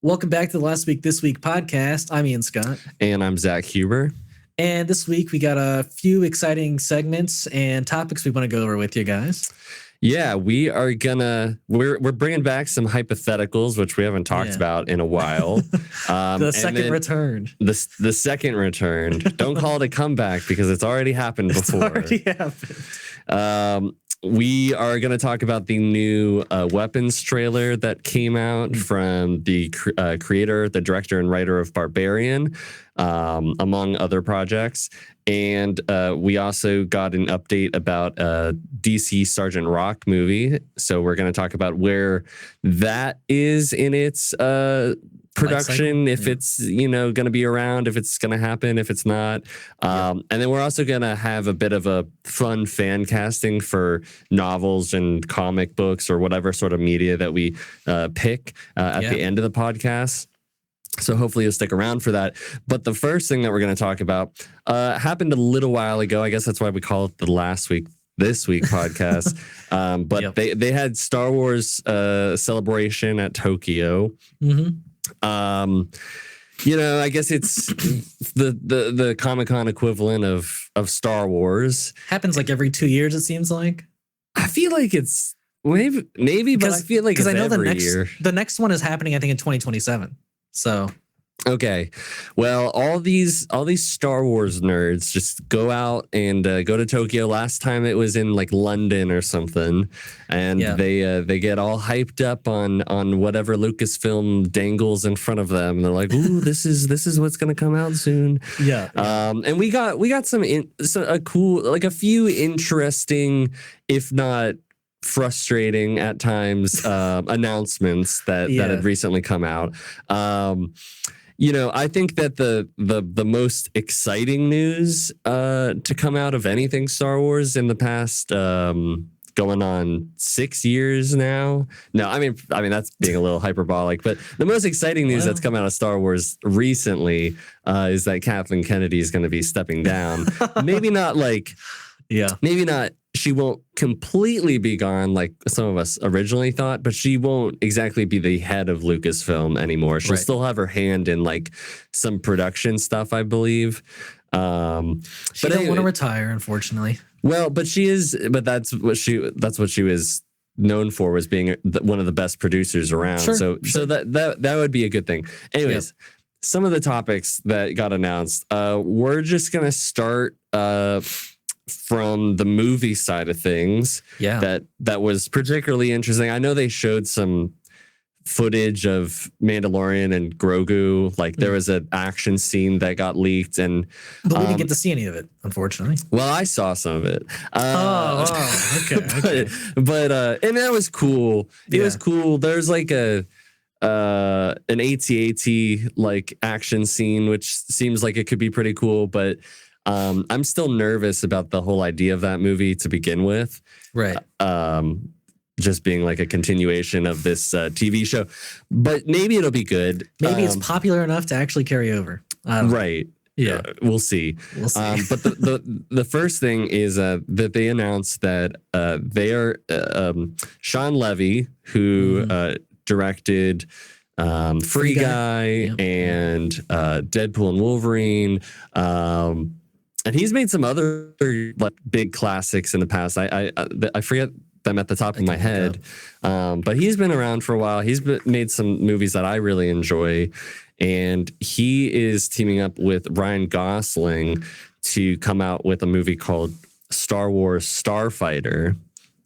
Welcome back to the Last Week This Week podcast. I'm Ian Scott. And I'm Zach Huber. And this week we got a few exciting segments and topics we want to go over with you guys. Yeah, we're bringing back some hypotheticals, which we haven't talked about in a while. The second return. The second return. Don't call it a comeback because it's already happened before. It's already happened. We are going to talk about the new Weapons trailer that came out from the creator, the director, and writer of Barbarian, among other projects. And we also got an update about DC Sgt. Rock movie. So we're going to talk about where that is in its production, if it's going to be around, if it's going to happen, if it's not. And then we're also going to have a bit of a fun fan casting for novels and comic books or whatever sort of media that we pick at the end of the podcast. So hopefully you'll stick around for that. But the first thing that we're going to talk about happened a little while ago. I guess that's why we call it the Last Week This Week podcast. But they had Star Wars celebration at Tokyo. Mm-hmm. I guess it's the Comic-Con equivalent of Star Wars. Happens like every 2 years, it seems like. I feel like it's maybe, but I feel like it's every year. The next one is happening, I think, in 2027. So okay, well, all these Star Wars nerds just go out and go to Tokyo. Last time it was in like London or something, and they get all hyped up on whatever Lucasfilm dangles in front of them. And they're like, "Ooh, this is what's gonna come out soon." And we got a few interesting, if not frustrating at times, announcements that had recently come out. I think that the most exciting news to come out of anything Star Wars in the past going on 6 years now. No, I mean that's being a little hyperbolic, but the most exciting news that's come out of Star Wars recently is that Kathleen Kennedy is going to be stepping down. Maybe not she won't completely be gone like some of us originally thought, but she won't exactly be the head of Lucasfilm anymore. She'll still have her hand in like some production stuff, I believe. She don't want to retire, unfortunately. Well, but she is. But that's what she was known for, was being one of the best producers around. So that would be a good thing. Anyways, some of the topics that got announced. We're just gonna start from the movie side of things. That was particularly interesting. I know they showed some footage of Mandalorian and Grogu. Like there was an action scene that got leaked, but we didn't get to see any of it, unfortunately. Well, I saw some of it. Okay. But and that was cool. It was cool. There's like an AT-AT like action scene, which seems like it could be pretty cool, but I'm still nervous about the whole idea of that movie to begin with. Right. Just being like a continuation of this TV show. But maybe it'll be good. Maybe it's popular enough to actually carry over. Right. Yeah. We'll see. But the first thing is that they announced that they are Sean Levy, who directed Free Guy and Deadpool and Wolverine. And he's made some other like big classics in the past. I forget them at the top of my head, but he's been around for a while. He's made some movies that I really enjoy, and he is teaming up with Ryan Gosling to come out with a movie called Star Wars Starfighter,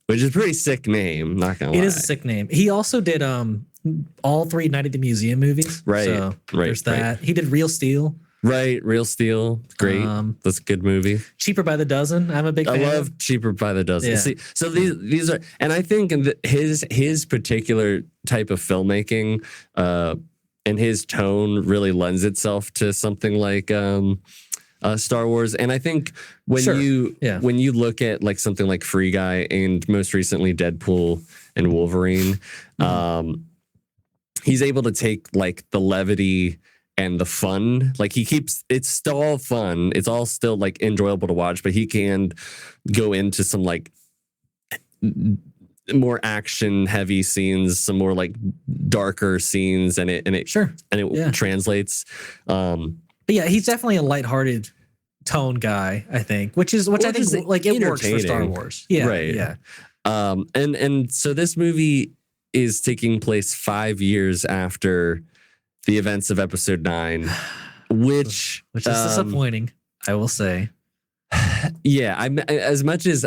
which is a pretty sick name. Not gonna lie, it is a sick name. He also did all 3 Night at the Museum movies. Right. So there's that. He did Real Steel. Right, Real Steel, great. That's a good movie. Cheaper by the Dozen. I'm a big fan. I love Cheaper by the Dozen. Yeah. See, so these are, and I think his particular type of filmmaking and his tone really lends itself to something like Star Wars. And I think when you look at like something like Free Guy and most recently Deadpool and Wolverine, he's able to take like the levity and the fun, like it's still all fun. It's all still like enjoyable to watch, but he can go into some like more action heavy scenes, some more like darker scenes, and it translates. But yeah, he's definitely a lighthearted tone guy, I think, which I think like it works for Star Wars. Yeah, right. Yeah. And so this movie is taking place 5 years after the events of Episode 9, which is disappointing, I will say. Yeah, I'm as much as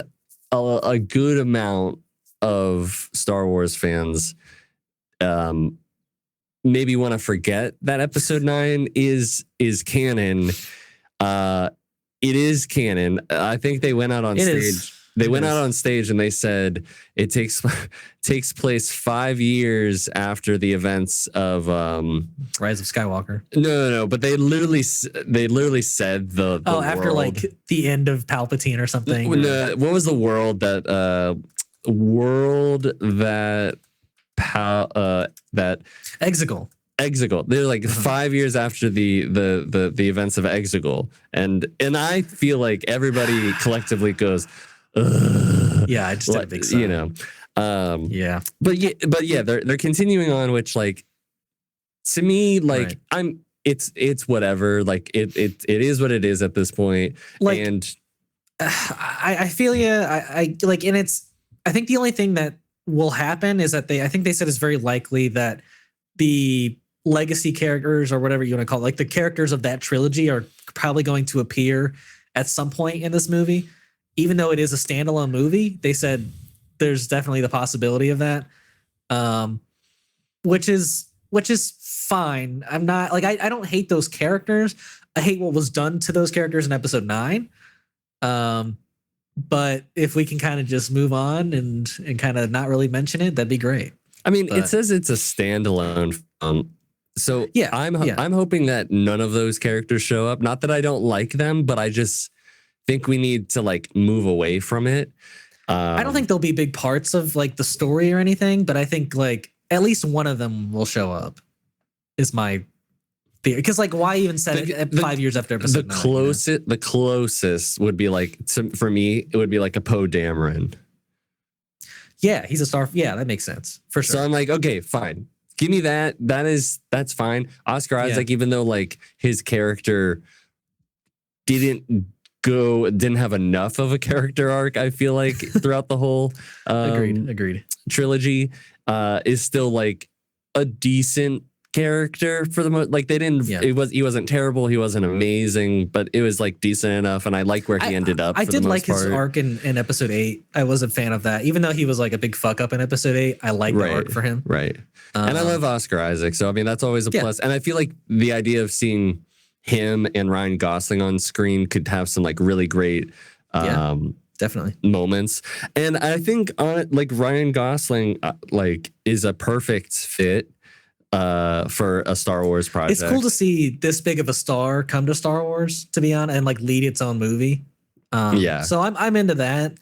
a good amount of Star Wars fans maybe want to forget that Episode 9 is canon. It is canon. I think they went out on stage. They went out on stage and they said it takes place 5 years after the events of Rise of Skywalker. No. But they literally said the after world. like the end of Palpatine or something. What was the world that that Exegol. They're like 5 years after the events of Exegol, and I feel like everybody collectively goes, ugh. Yeah, I just didn't think so. You know, yeah, but yeah, they're continuing on, which like to me, like it's whatever, like it is what it is at this point, like, and I feel you. I like, and it's. I think the only thing that will happen is that I think they said it's very likely that the legacy characters or whatever you want to call it, like the characters of that trilogy are probably going to appear at some point in this movie. Even though it is a standalone movie, they said there's definitely the possibility of that, which is fine. I'm not like I don't hate those characters. I hate what was done to those characters in Episode 9. But if we can kind of just move on and kind of not really mention it, that'd be great. I mean, it says it's a standalone film. So yeah, I'm hoping that none of those characters show up. Not that I don't like them, but I just think we need to like move away from it. I don't think there'll be big parts of like the story or anything, but I think like at least one of them will show up is my theory. Because like why even set it 5 years after Episode 9? The closest would be like for me, it would be like a Poe Dameron. Yeah, he's a star. Yeah, that makes sense for sure. So I'm like, okay, fine. Give me that. That's fine. Oscar Isaac, even though like his character didn't have enough of a character arc, I feel like throughout the whole agreed trilogy, is still like a decent character for the most. Like they didn't. Yeah. He wasn't terrible. He wasn't amazing, but it was like decent enough, and I like where he ended up. I did like his arc in Episode 8. I was a fan of that, even though he was like a big fuck up in Episode 8. I like the arc for him. Right. And I love Oscar Isaac, so I mean that's always a plus. And I feel like the idea of seeing him and Ryan Gosling on screen could have some like really great definitely moments. And I think like Ryan Gosling like is a perfect fit for a Star Wars project. It's cool to see this big of a star come to Star Wars, to be honest, and like lead its own movie. So I'm into that.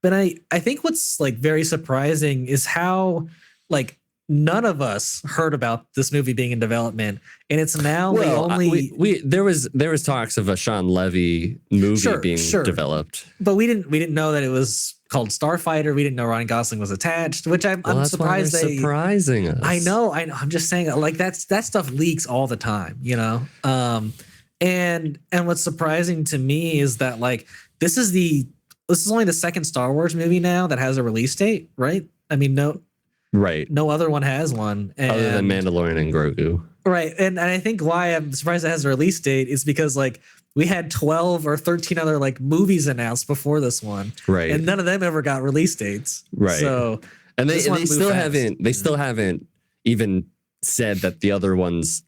But I think what's like very surprising is how like none of us heard about this movie being in development, and it's now the only. There was talks of a Sean Levy movie being developed, but we didn't know that it was called Starfighter. We didn't know Ryan Gosling was attached, which I'm surprised they surprising us. I know. I'm just saying, like that stuff leaks all the time, you know. And what's surprising to me is that like this is only the second Star Wars movie now that has a release date, right? I mean, no other one has one. Other than Mandalorian and Grogu. Right. And I think why I'm surprised it has a release date is because like we had 12 or 13 other like movies announced before this one. Right. And none of them ever got release dates. Right. So and they still haven't even said that the other ones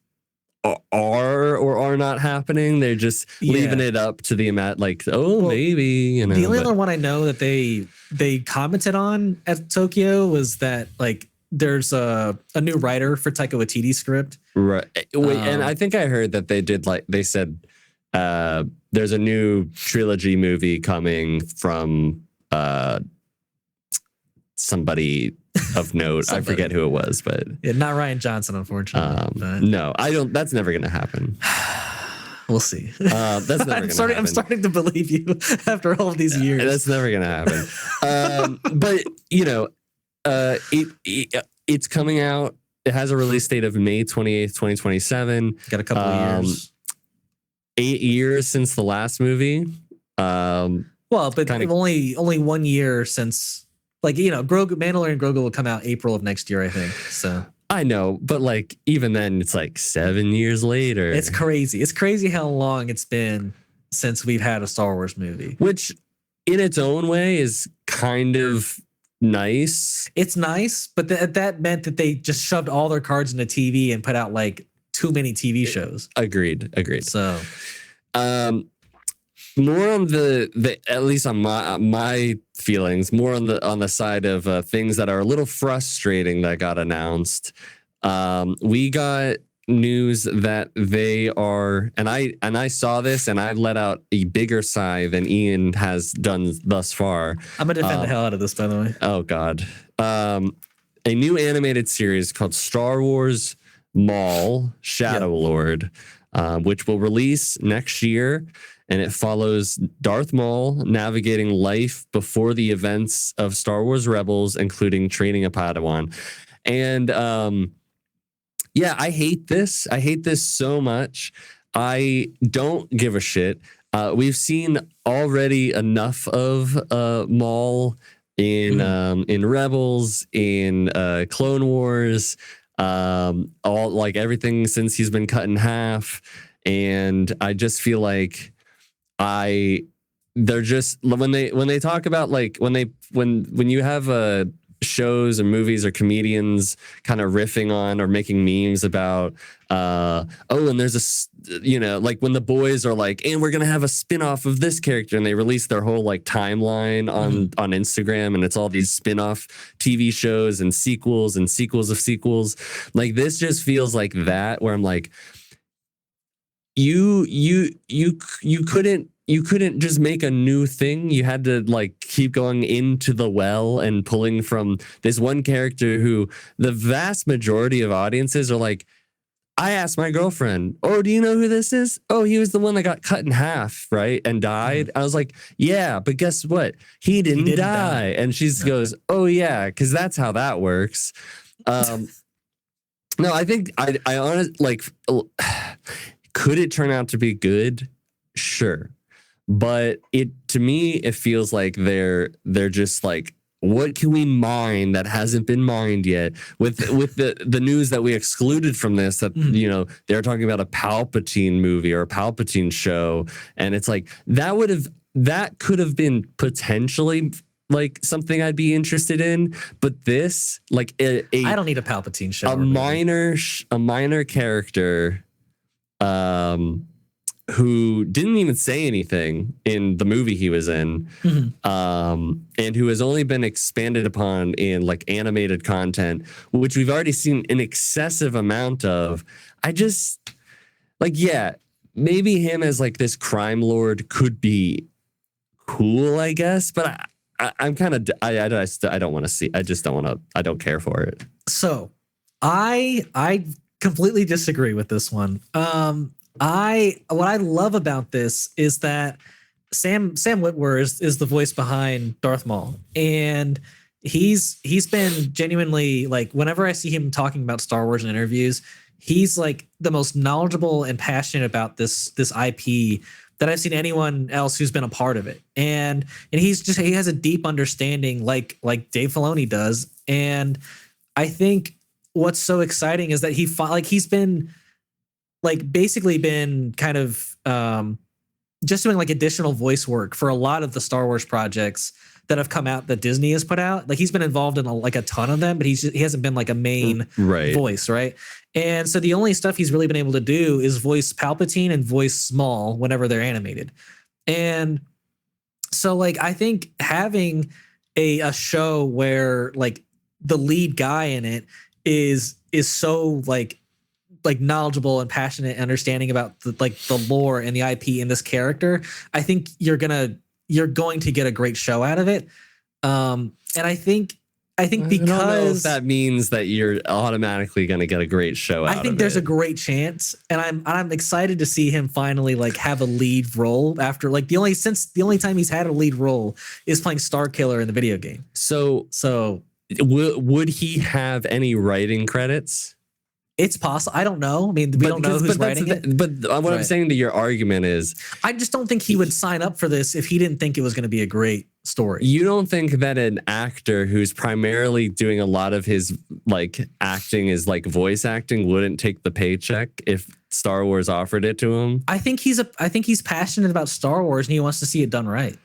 are or are not happening. They're just leaving it up to the amount like, maybe, you know. The only other one I know that they commented on at Tokyo was that like there's a new writer for Taika Waititi's script. Right. And I think I heard that they said there's a new trilogy movie coming from somebody of note. I forget who it was, but not Ryan Johnson, unfortunately. No, I don't. That's never going to happen. We'll see. That's never going to happen. I'm starting to believe you after all of these years. That's never going to happen. But you know, It's coming out. It has a release date of May 28th, 2027. Got a couple of years. 8 years since the last movie. Well, but only 1 year since, like, Grogu, Mandalorian and Grogu will come out April of next year, I think. So I know, but like even then, it's like 7 years later. It's crazy. It's crazy how long it's been since we've had a Star Wars movie, which in its own way is kind of nice. It's nice, but that meant that they just shoved all their cards into TV and put out like too many TV shows. Agreed. So, more on the at least on my feelings, more on the side of things that are a little frustrating that got announced. We got news that they are, and I saw this and I let out a bigger sigh than Ian has done thus far. I'm gonna defend the hell out of this, by the way. Oh God. A new animated series called Star Wars Maul Shadow Lord, which will release next year. And it follows Darth Maul navigating life before the events of Star Wars Rebels, including training a Padawan. And I hate this. I hate this so much. I don't give a shit. We've seen already enough of Maul in Rebels, in Clone Wars, all like everything since he's been cut in half. And I just feel like they're just when they talk about like when you have shows or movies or comedians kind of riffing on or making memes about and there's like when the boys are like, and we're gonna have a spinoff of this character, and they release their whole like timeline on Instagram, and it's all these spinoff TV shows and sequels of sequels. Like this just feels like that, where I'm like, you couldn't just make a new thing. You had to like keep going into the well and pulling from this one character who the vast majority of audiences are like, I asked my girlfriend, oh, do you know who this is? Oh, he was the one that got cut in half, right? And died. I was like, yeah, but guess what? He didn't die. And she goes, oh yeah, because that's how that works. No, I think I honestly like, could it turn out to be good? Sure. But to me, it feels like they're just like, what can we mine that hasn't been mined yet? With the news that we excluded from this, that they're talking about a Palpatine movie or a Palpatine show, and it's like that could have been potentially like something I'd be interested in. But this, like, I don't need a Palpatine show. A minor character, who didn't even say anything in the movie he was in, and who has only been expanded upon in like animated content, which we've already seen an excessive amount of. I just like, maybe him as like this crime lord could be cool, I guess, but I'm kind of, I don't want to see, I just don't want to, I don't care for it. So I completely disagree with this one. What I love about this is that Sam Witwer is the voice behind Darth Maul, and he's been genuinely, like, whenever I see him talking about Star Wars in interviews, he's like the most knowledgeable and passionate about this IP that I've seen anyone else who's been a part of it. And he has a deep understanding, like Dave Filoni does. And I think what's so exciting is that he's been like basically been kind of just doing like additional voice work for a lot of the Star Wars projects that have come out that Disney has put out. Like he's been involved in a ton of them, but he hasn't been like a main voice, right? And so the only stuff he's really been able to do is voice Palpatine and voice Maul whenever they're animated. And so like I think having a show where like the lead guy in it is so like knowledgeable and passionate and understanding about the lore and the IP in this character, I think you're going to get a great show out of it. And I think because I don't know if that means that you're automatically going to get a great show out of it. I think there's a great chance, and I'm excited to see him finally like have a lead role after like the only time he's had a lead role is playing Star Killer in the video game. So would he have any writing credits? It's possible. I don't know. I mean, we don't know who's writing it. But what I'm saying to your argument is, I just don't think he would sign up for this if he didn't think it was going to be a great story. You don't think that an actor who's primarily doing a lot of his like acting is like voice acting wouldn't take the paycheck if Star Wars offered it to him? I think he's passionate about Star Wars and he wants to see it done right.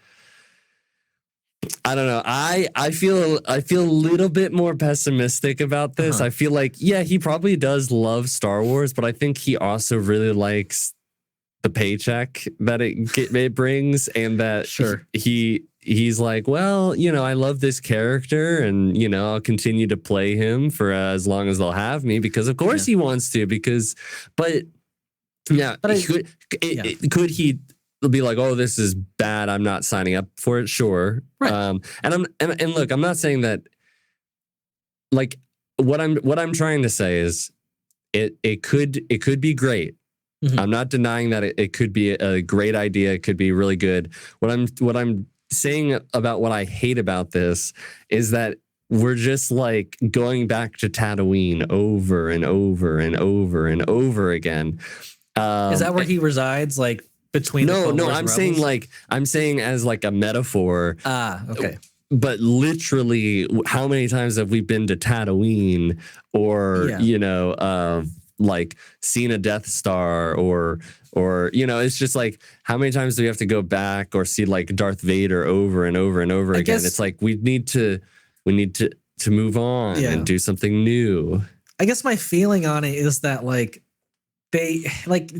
I don't know. I feel a little bit more pessimistic about this. I feel like, yeah, he probably does love Star Wars, but I think he also really likes the paycheck that it brings, and that he's like, well, you know, I love this character, and you know, I'll continue to play him for as long as they'll have me, because of course he wants to. But could he be like, oh, this is bad, I'm not signing up for it? Sure. Right. And look, I'm not saying that, like, what I'm trying to say is it could be great. Mm-hmm. I'm not denying that it could be a great idea. It could be really good. What I'm saying about what I hate about this is that we're just like going back to Tatooine over and over and over and over again. Is that where he resides? Like, between I'm saying as like a metaphor. Okay. But literally, how many times have we been to Tatooine, or like seen a Death Star, or you know, it's just like, how many times do we have to go back or see like Darth Vader over and over and over again? It's like we need to move on and do something new. I guess my feeling on it is that like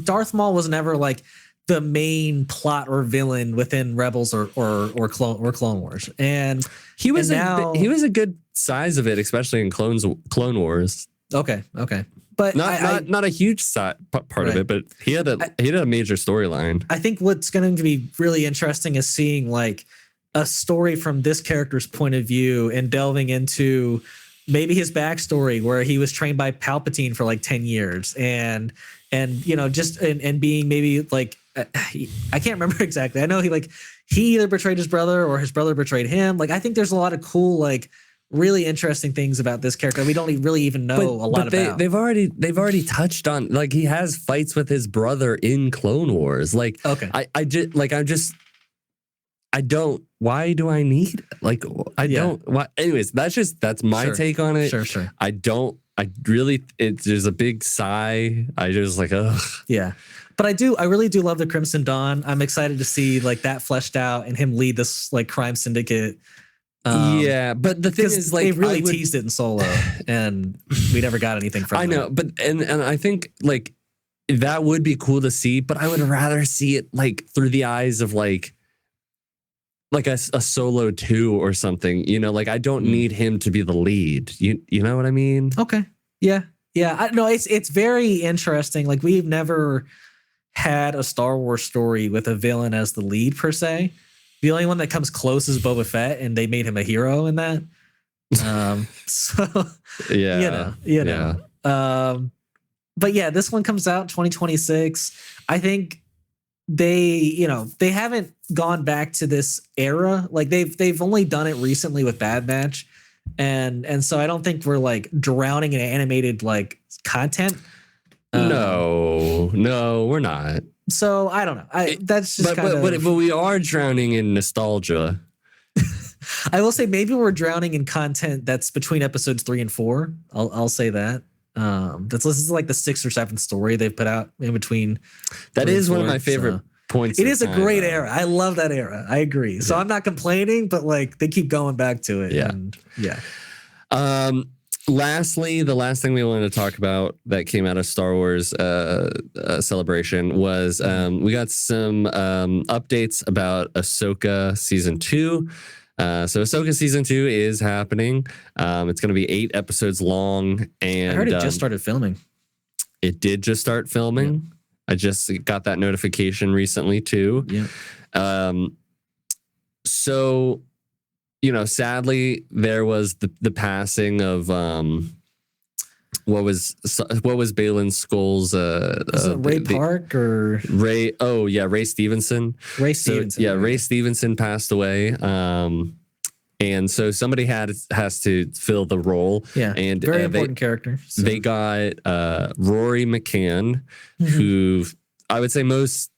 Darth Maul was never like the main plot or villain within Rebels or Clone Wars, and he was a good size of it, especially in Clone Wars. Okay, but not a huge part of it, but he had a major storyline. I think what's going to be really interesting is seeing like a story from this character's point of view and delving into maybe his backstory, where he was trained by Palpatine for like 10 years and you know, just and being maybe like, I can't remember exactly. I know he either betrayed his brother or his brother betrayed him. Like, I think there's a lot of cool, like, really interesting things about this character we don't really even know a lot about. They've already touched on, like, he has fights with his brother in Clone Wars. Like, okay, I don't. Why do I need? Like, I don't. Why? Anyways, that's my take on it. Sure. I don't. I really. There's a big sigh. I just like, ugh. Yeah. But I really do love the Crimson Dawn. I'm excited to see like that fleshed out and him lead this like crime syndicate. But the thing is, like, they really teased it in Solo, and we never got anything from it. I know, but and I think like that would be cool to see, but I would rather see it like through the eyes of like a Solo 2 or something. You know, like, I don't need him to be the lead. You know what I mean? Okay. Yeah. I know it's very interesting. Like, we've never had a Star Wars story with a villain as the lead per se. The only one that comes close is Boba Fett, and they made him a hero in that. So yeah, you know. But yeah, this one comes out 2026. I think they haven't gone back to this era. Like, they've only done it recently with Bad Batch, and so I don't think we're like drowning in animated like content. No, we're not. So I don't know. That's just but we are drowning in nostalgia. I will say maybe we're drowning in content that's between episodes 3 and 4. I'll say that. This is like the 6th or 7th story they've put out in between. That is one of my favorite points. It is a great era. I love that era. I agree. So I'm not complaining, but like they keep going back to it. Yeah. Lastly, the last thing we wanted to talk about that came out of Star Wars Celebration was we got some updates about Ahsoka Season 2. So Ahsoka Season 2 is happening. It's going to be 8 episodes long. And I heard it just started filming. It did just start filming. Yeah. I just got that notification recently too. Yeah. So, you know, sadly, there was the passing of what was Baylan Skoll's is it Ray Park or Ray? Oh yeah, Ray Stevenson. Ray Stevenson. Ray Stevenson passed away. And so somebody has to fill the role. Yeah, and very important character. So. They got Rory McCann, Mm-hmm. who I would say most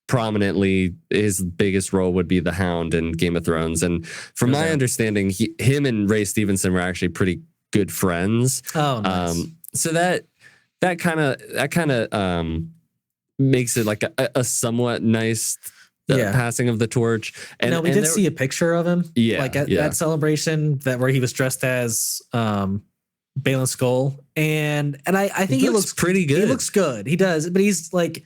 prominently his biggest role would be the Hound in Game of Thrones. And from my understanding, him and Ray Stevenson were actually pretty good friends. Oh, nice. So that kind of makes it like a somewhat nice passing of the torch. And no, we did see a picture of him. Yeah, like at that celebration where he was dressed as Balin Skull, and I think he looks pretty good. He looks good. He does, but he's like,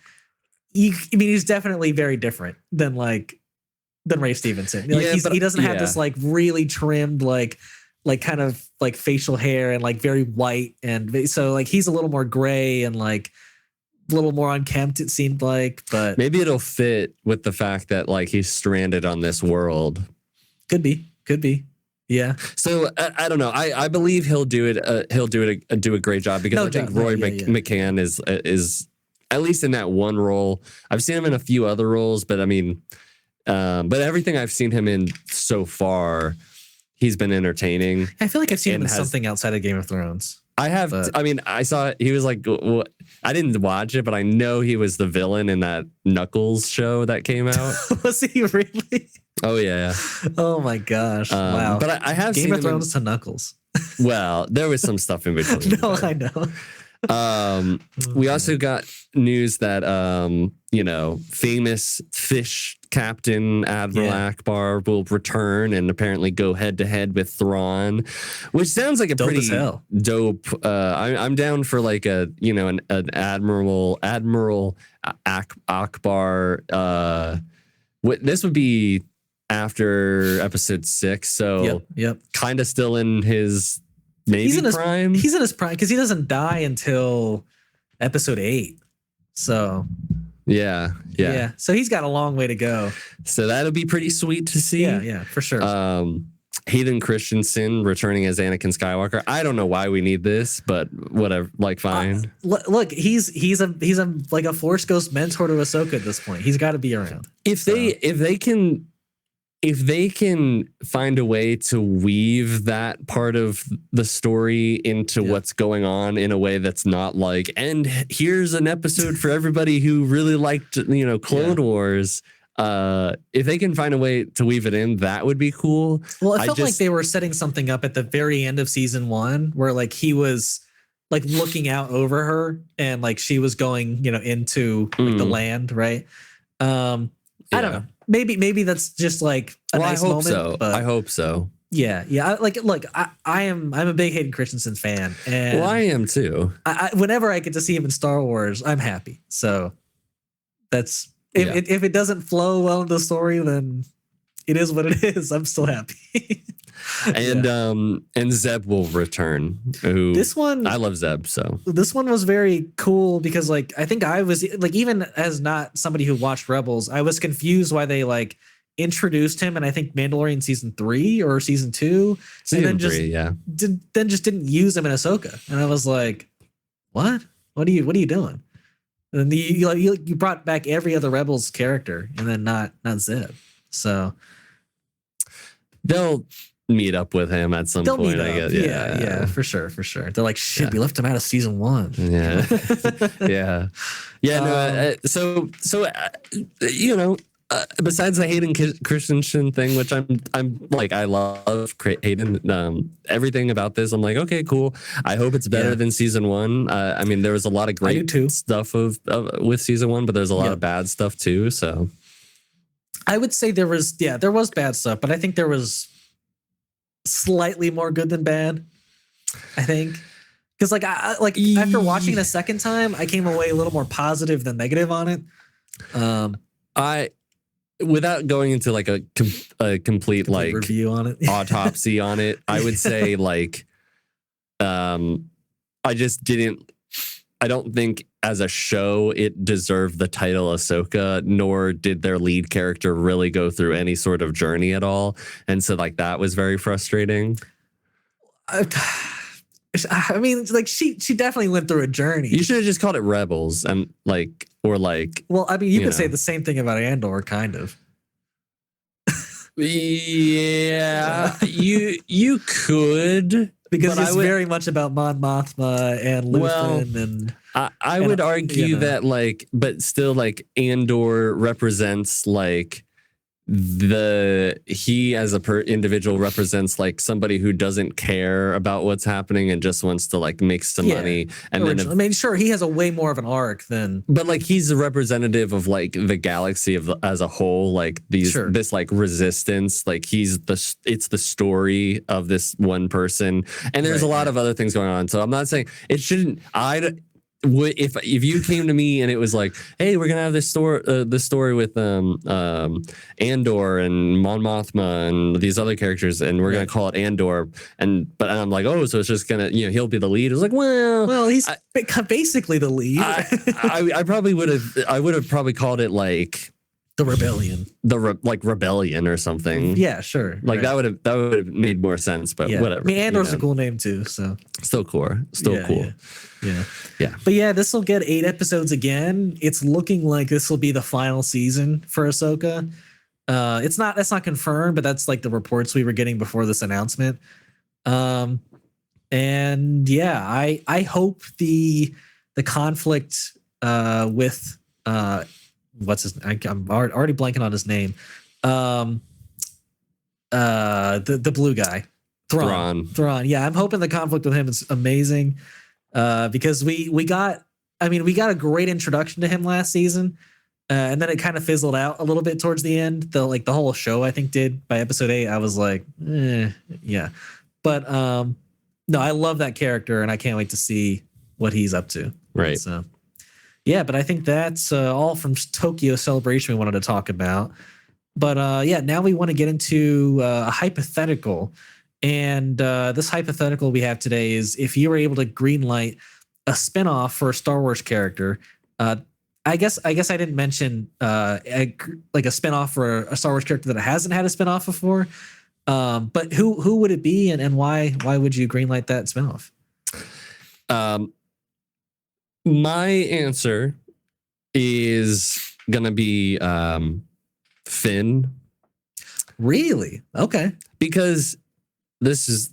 he's definitely very different than Ray Stevenson. Like he doesn't have this like really trimmed like kind of like facial hair and like very white, and so like he's a little more gray and like a little more unkempt, it seemed like. But maybe it'll fit with the fact that like he's stranded on this world. Could be. Yeah. So I don't know. I believe he'll do it. He'll do a great job, because I think Roy McCann is at least in that one role. I've seen him in a few other roles, but I mean, but everything I've seen him in so far, he's been entertaining. I feel like I've seen him in something outside of Game of Thrones. I have. I mean, I saw he was like. I didn't watch it, but I know he was the villain in that Knuckles show that came out. Was he really? Oh yeah. Oh my gosh! Wow. But I have Game seen of Thrones to Knuckles. Well, there was some stuff in between. No, I know. We also got news that famous fish captain Admiral Akbar will return and apparently go head to head with Thrawn, which sounds like a dope pretty dope. I'm down for like an Admiral Akbar. This would be after episode 6, so kind of still in his prime. He's in his prime because he doesn't die until episode 8. So yeah. So he's got a long way to go. So that'll be pretty sweet to see. Yeah, for sure. Hayden Christensen returning as Anakin Skywalker. I don't know why we need this, but whatever. Like, fine. Look, he's a like a Force Ghost mentor to Ahsoka at this point. He's got to be around. If they can find a way to weave that part of the story into what's going on in a way that's not like, and here's an episode for everybody who really liked, Clone Wars. If they can find a way to weave it in, that would be cool. Well, it felt like they were setting something up at the very end of season 1 where like he was like looking out over her and like she was going, into like, the land, right? I don't know. Maybe that's just like a nice moment. So. But I hope so. Yeah. Look, I'm a big Hayden Christensen fan, and I am too. Whenever I get to see him in Star Wars, I'm happy. So that's if it doesn't flow well into the story, then it is what it is. I'm still happy. And Zeb will return. This one, I love Zeb. So this one was very cool because like I think I was like, even as not somebody who watched Rebels, I was confused why they like introduced him, and I think Mandalorian season 3 or season 2, and then just didn't use him in Ahsoka, and I was like, what are you doing? And you brought back every other Rebels character, and then not Zeb. So they'll meet up with him at some point. I guess. Yeah, for sure. They're like, shit, we left him out of season 1. Yeah. So besides the Hayden Christensen thing, which I'm like, I love Hayden. Everything about this, I'm like, okay, cool. I hope it's better than season 1. I mean, there was a lot of great stuff with season 1, but there's a lot of bad stuff too. So I would say there was bad stuff, but I think there was slightly more good than bad. I think because after watching it a second time, I came away a little more positive than negative on it. Without going into like a complete like review on it, autopsy on it, I would say like, I just didn't. I don't think as a show it deserved the title Ahsoka, nor did their lead character really go through any sort of journey at all, and so like that was very frustrating. I mean, like she definitely went through a journey. You should have just called it Rebels and like, or like. Well, I mean, you could say the same thing about Andor, kind of. Yeah, you could, Because but it's very much about Mon Mothma and Luthen and I and, would argue that like, but still like Andor represents like he as a individual represents like somebody who doesn't care about what's happening and just wants to like make some money. And then I mean, sure, he has a way more of an arc than, but like he's a representative of like the galaxy as a whole, like this like resistance, like it's the story of this one person, and there's a lot of other things going on. So I'm not saying it shouldn't. If you came to me and it was like, hey, we're gonna have this story with Andor and Mon Mothma and these other characters, and we're gonna call it Andor, but I'm like, oh, so it's just gonna, he'll be the lead. It's like, well, he's basically the lead. I probably would have probably called it like the rebellion, like rebellion or something. Yeah, sure. Like that would have made more sense, but whatever. I mean, Andor's a cool name too, so still cool. Yeah. But yeah, this will get 8 episodes again. It's looking like this will be the final season for Ahsoka. That's not confirmed, but that's like the reports we were getting before this announcement. And yeah, I hope the conflict with what's his, I'm already blanking on his name. The blue guy, Thrawn. Yeah, I'm hoping the conflict with him is amazing. Because we got a great introduction to him last season, and then it kind of fizzled out a little bit towards the end. The whole show I think did by episode 8. I was like, yeah, but no, I love that character, and I can't wait to see what he's up to. Right. So yeah, but I think that's all from Tokyo Celebration we wanted to talk about. But yeah, now we want to get into a hypothetical. And this hypothetical we have today is if you were able to greenlight a spinoff for a Star Wars character. I guess I didn't mention like a spinoff for a Star Wars character that hasn't had a spinoff before. But who would it be, and why would you greenlight that spinoff? My answer is gonna be Finn. Really? Okay. Because this is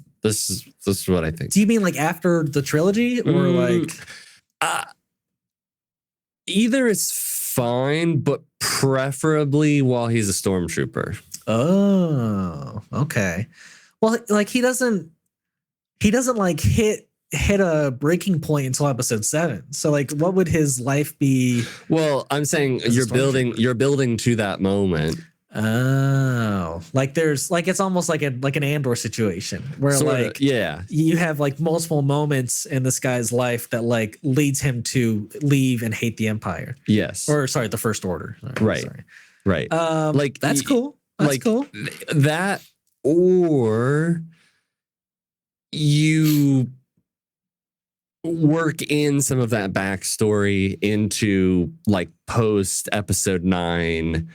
what I think. Do you mean like after the trilogy, or like? Either is fine, but preferably while he's a stormtrooper. Oh, okay. Well, like he doesn't like hit a breaking point until episode 7. So like, what would his life be? Well, I'm saying you're building to that moment. Oh, like there's like, it's almost like an Andor situation where like you have like multiple moments in this guy's life that like leads him to leave and hate the Empire. Yes. Or sorry, the First Order. Right. Like that's cool. That's cool. That, or you work in some of that backstory into like post episode 9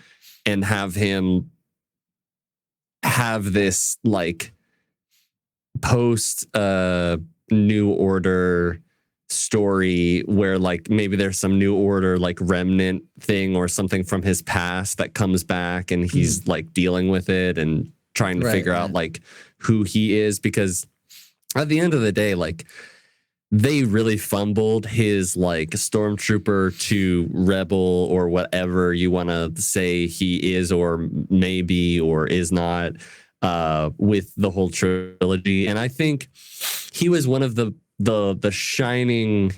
and have him have this like post New Order story where like maybe there's some New Order like remnant thing or something from his past that comes back, and he's like dealing with it and trying to figure out like who he is, because at the end of the day, like they really fumbled his like stormtrooper to rebel or whatever you want to say he is or maybe or is not with the whole trilogy. And I think he was one of the shining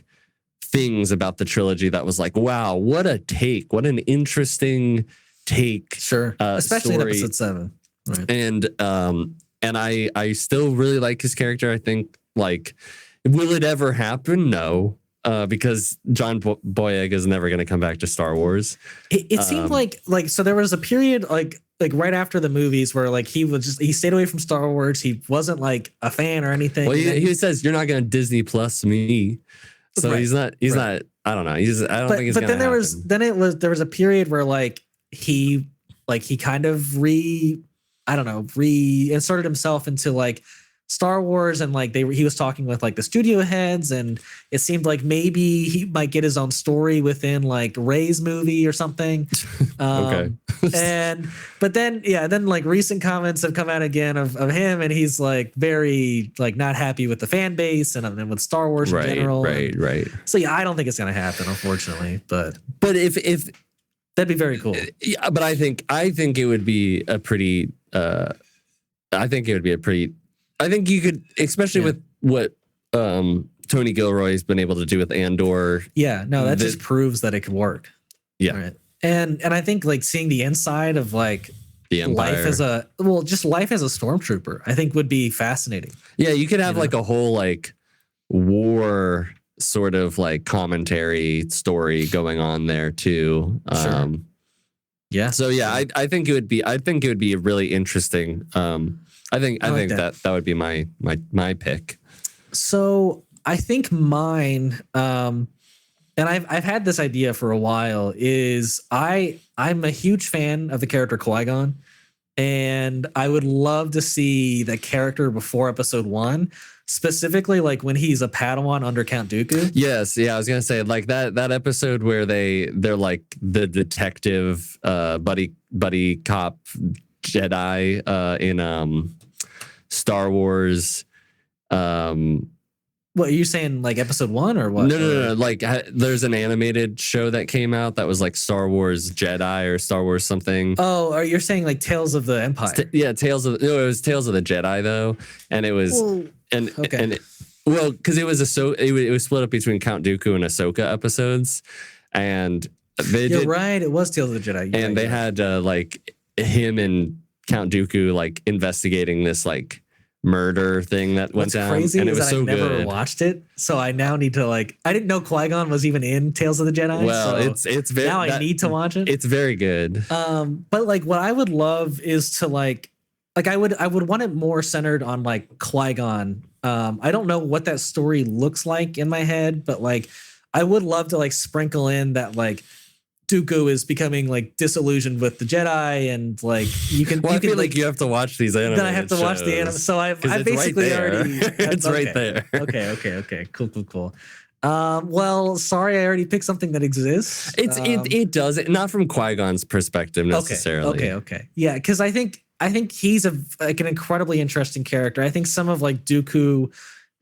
things about the trilogy that was like, wow, what a take, what an interesting take. Sure. Especially story. In episode 7. Right. And I still really like his character. I think like, will it ever happen? No, because John Boyega is never going to come back to Star Wars. It seemed like so there was a period like right after the movies where like he stayed away from Star Wars. He wasn't like a fan or anything. Well, he says you're not going to Disney Plus me, so he's not. I don't know. I don't think it's. But then there was a period where like he kind of reinserted himself into like Star Wars, and like he was talking with like the studio heads, and it seemed like maybe he might get his own story within like Rey's movie or something. Okay. But then like recent comments have come out again of him, and he's like very like not happy with the fan base and with Star Wars in general. Right. So yeah, I don't think it's gonna happen, unfortunately. But if that'd be very cool. Yeah, but I think it would be a pretty. I think you could, especially with what Tony Gilroy's been able to do with Andor. Yeah, no, that just proves that it could work. Yeah, right. And I think like seeing the inside of like the Empire. life as a stormtrooper, I think would be fascinating. Yeah, you could have like a whole like war sort of like commentary story going on there too. Sure. Yeah. So yeah, I think it would be really interesting. I think that would be my pick. So I think mine, and I've had this idea for a while, is I'm a huge fan of the character Qui-Gon, and I would love to see the character before episode 1, specifically like when he's a Padawan under Count Dooku. Yes, yeah, I was gonna say like that episode where they're like the detective buddy cop Jedi in Star Wars. What are you saying, like episode 1 or what? No. Like there's an animated show that came out that was like Star Wars Jedi or Star Wars something. Oh, are you saying like Tales of the Empire? It was Tales of the Jedi though, and it was because it was it was split up between Count Dooku and Ahsoka episodes, and You're right, it was Tales of the Jedi. And they had like him and Count Dooku like investigating this like murder thing that went down. Crazy and it was so I never good. watched it, so I now need to like. I didn't know Qui-Gon was even in Tales of the Jedi. Well, so it's very now I need to watch it. It's very good. But like what I would love is to like I would want it more centered on like Qui-Gon. I don't know what that story looks like in my head, but like I would love to like sprinkle in that like Dooku is becoming like disillusioned with the Jedi, and like you can. Well, you I feel can, like you have to watch these animated Then I have to watch the anime. So I basically already. It's right there. Okay. Cool. Well, sorry, I already picked something that exists. It does it not from Qui-Gon's perspective necessarily. Okay. Yeah, because I think he's an incredibly interesting character. I think some of like Dooku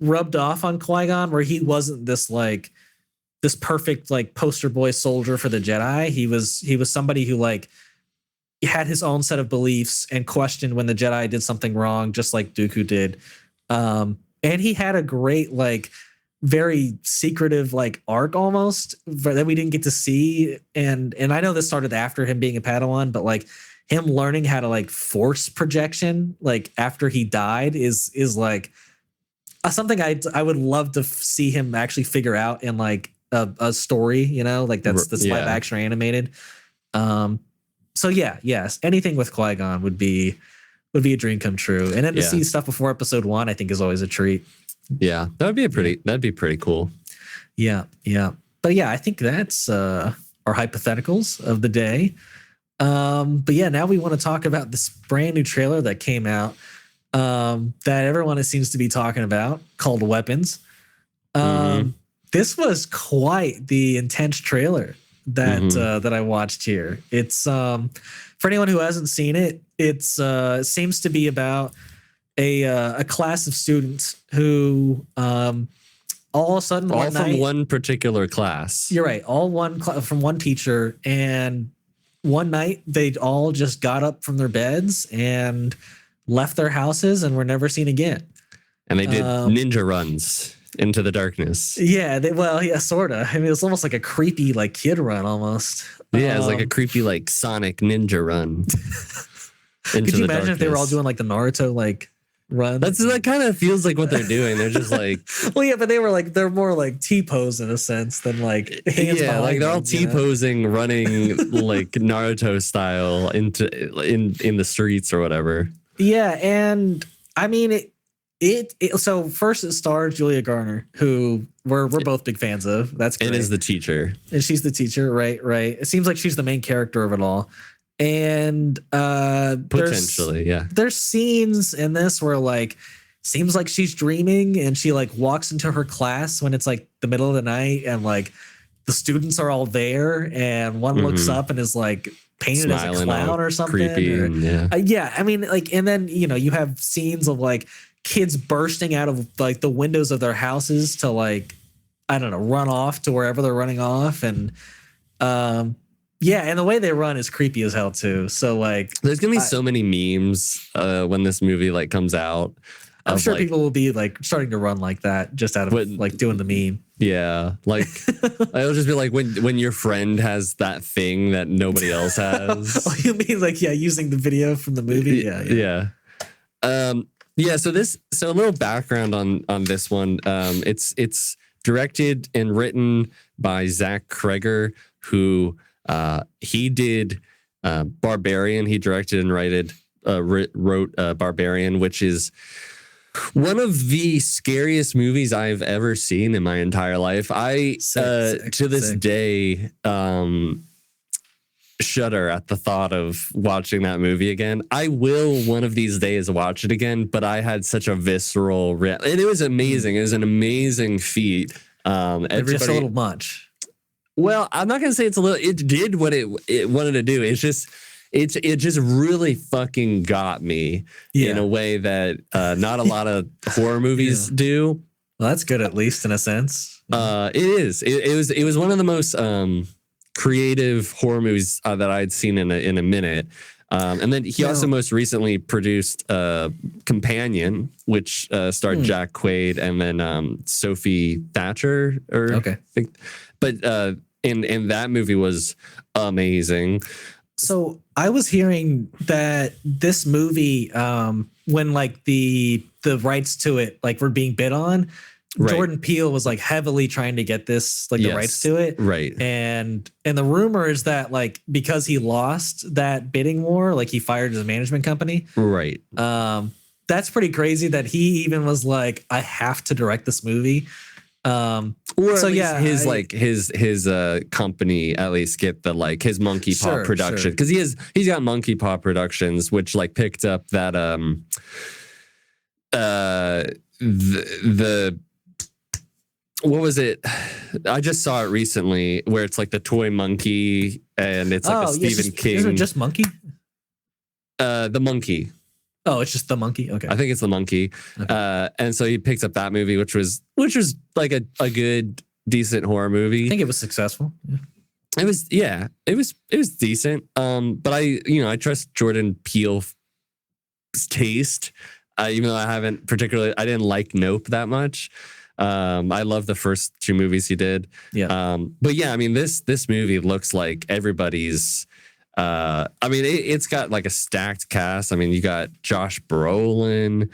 rubbed off on Qui-Gon, where he wasn't this perfect like poster boy soldier for the Jedi. He was somebody who like had his own set of beliefs and questioned when the Jedi did something wrong, just like Dooku did. And he had a great like very secretive like arc almost that we didn't get to see. And I know this started after him being a Padawan, but like him learning how to like force projection like after he died is like something I would love to see him actually figure out in like a story, you know, like that's live action or animated. So yes, anything with Qui-Gon would be a dream come true. And then to see stuff before episode 1, I think is always a treat. Yeah, that'd be pretty cool. Yeah. But yeah, I think that's our hypotheticals of the day. But yeah, now we want to talk about this brand new trailer that came out that everyone seems to be talking about, called Weapons. This was quite the intense trailer that I watched here. It's for anyone who hasn't seen it, it seems to be about a class of students who all of a sudden from one particular class. You're right, all from one teacher, and one night they all just got up from their beds and left their houses and were never seen again. And they did ninja runs into the darkness. Yeah, sort of. I mean, it's almost like a creepy like kid run almost. Yeah, it's like a creepy like Sonic ninja run. Could you imagine if they were all doing like the Naruto like run? That kind of feels like what they're doing. They're just like well, yeah, but they're more like T-pose in a sense than like hands like they're all T-posing, running like Naruto style in the streets or whatever. Yeah, and I mean so first it stars Julia Garner, who we're both big fans of. That's great. And is the teacher. And she's the teacher, right? It seems like she's the main character of it all. And potentially, there's scenes in this where like seems like she's dreaming, and she like walks into her class when it's like the middle of the night, and like the students are all there, and one looks up and is like painted Smiling, as a clown or something. creepy, Or, yeah. yeah, I mean, like, and then you have scenes of like kids bursting out of like the windows of their houses to like, I don't know, run off to wherever they're running off, and yeah, and the way they run is creepy as hell too. So like, there's gonna be so many memes when this movie like comes out. I'm sure like, people will be like starting to run like that just out of like doing the meme. Yeah, like it'll just be like when your friend has that thing that nobody else has. Oh, you mean like, yeah, using the video from the movie? Yeah. Yeah. So a little background on this one. It's directed and written by Zach Kreger, who he did Barbarian. He directed and wrote Barbarian, which is one of the scariest movies I've ever seen in my entire life. To this day, shudder at the thought of watching that movie again. I will one of these days watch it again, but I had such a visceral and it was amazing. It was an amazing feat. Everybody, just a little much. Well, I'm not gonna say it's a little. It did what it wanted to do. It just really fucking got me in a way that not a lot of horror movies do. Well, that's good, at least in a sense. It is. It was one of the most creative horror movies that I'd seen in a minute. And then he also most recently produced Companion, which starred Jack Quaid and then Sophie Thatcher. But in that movie was amazing. So I was hearing that this movie, when like the rights to it like were being bid on, Jordan Peele was like heavily trying to get this the rights to it, right? And the rumor is that like because he lost that bidding war, like he fired his management company, right? That's pretty crazy that he even was like, I have to direct this movie. Or so his company at least get the his Monkey Paw production, because he's got Monkey Paw Productions, which like picked up that the what was it? I just saw it recently where it's like the toy monkey and it's like a Stephen King. Isn't it just Monkey? The Monkey. Oh, it's just the Monkey. Okay, I think it's the Monkey. Okay. And so he picks up that movie, which was like a good, decent horror movie. I think it was successful. Yeah. It was decent. But I trust Jordan Peele's taste, even though I didn't like Nope that much. I love the first two movies he did. Yeah. But yeah, I mean this movie looks like everybody's. It's got like a stacked cast. I mean, you got Josh Brolin,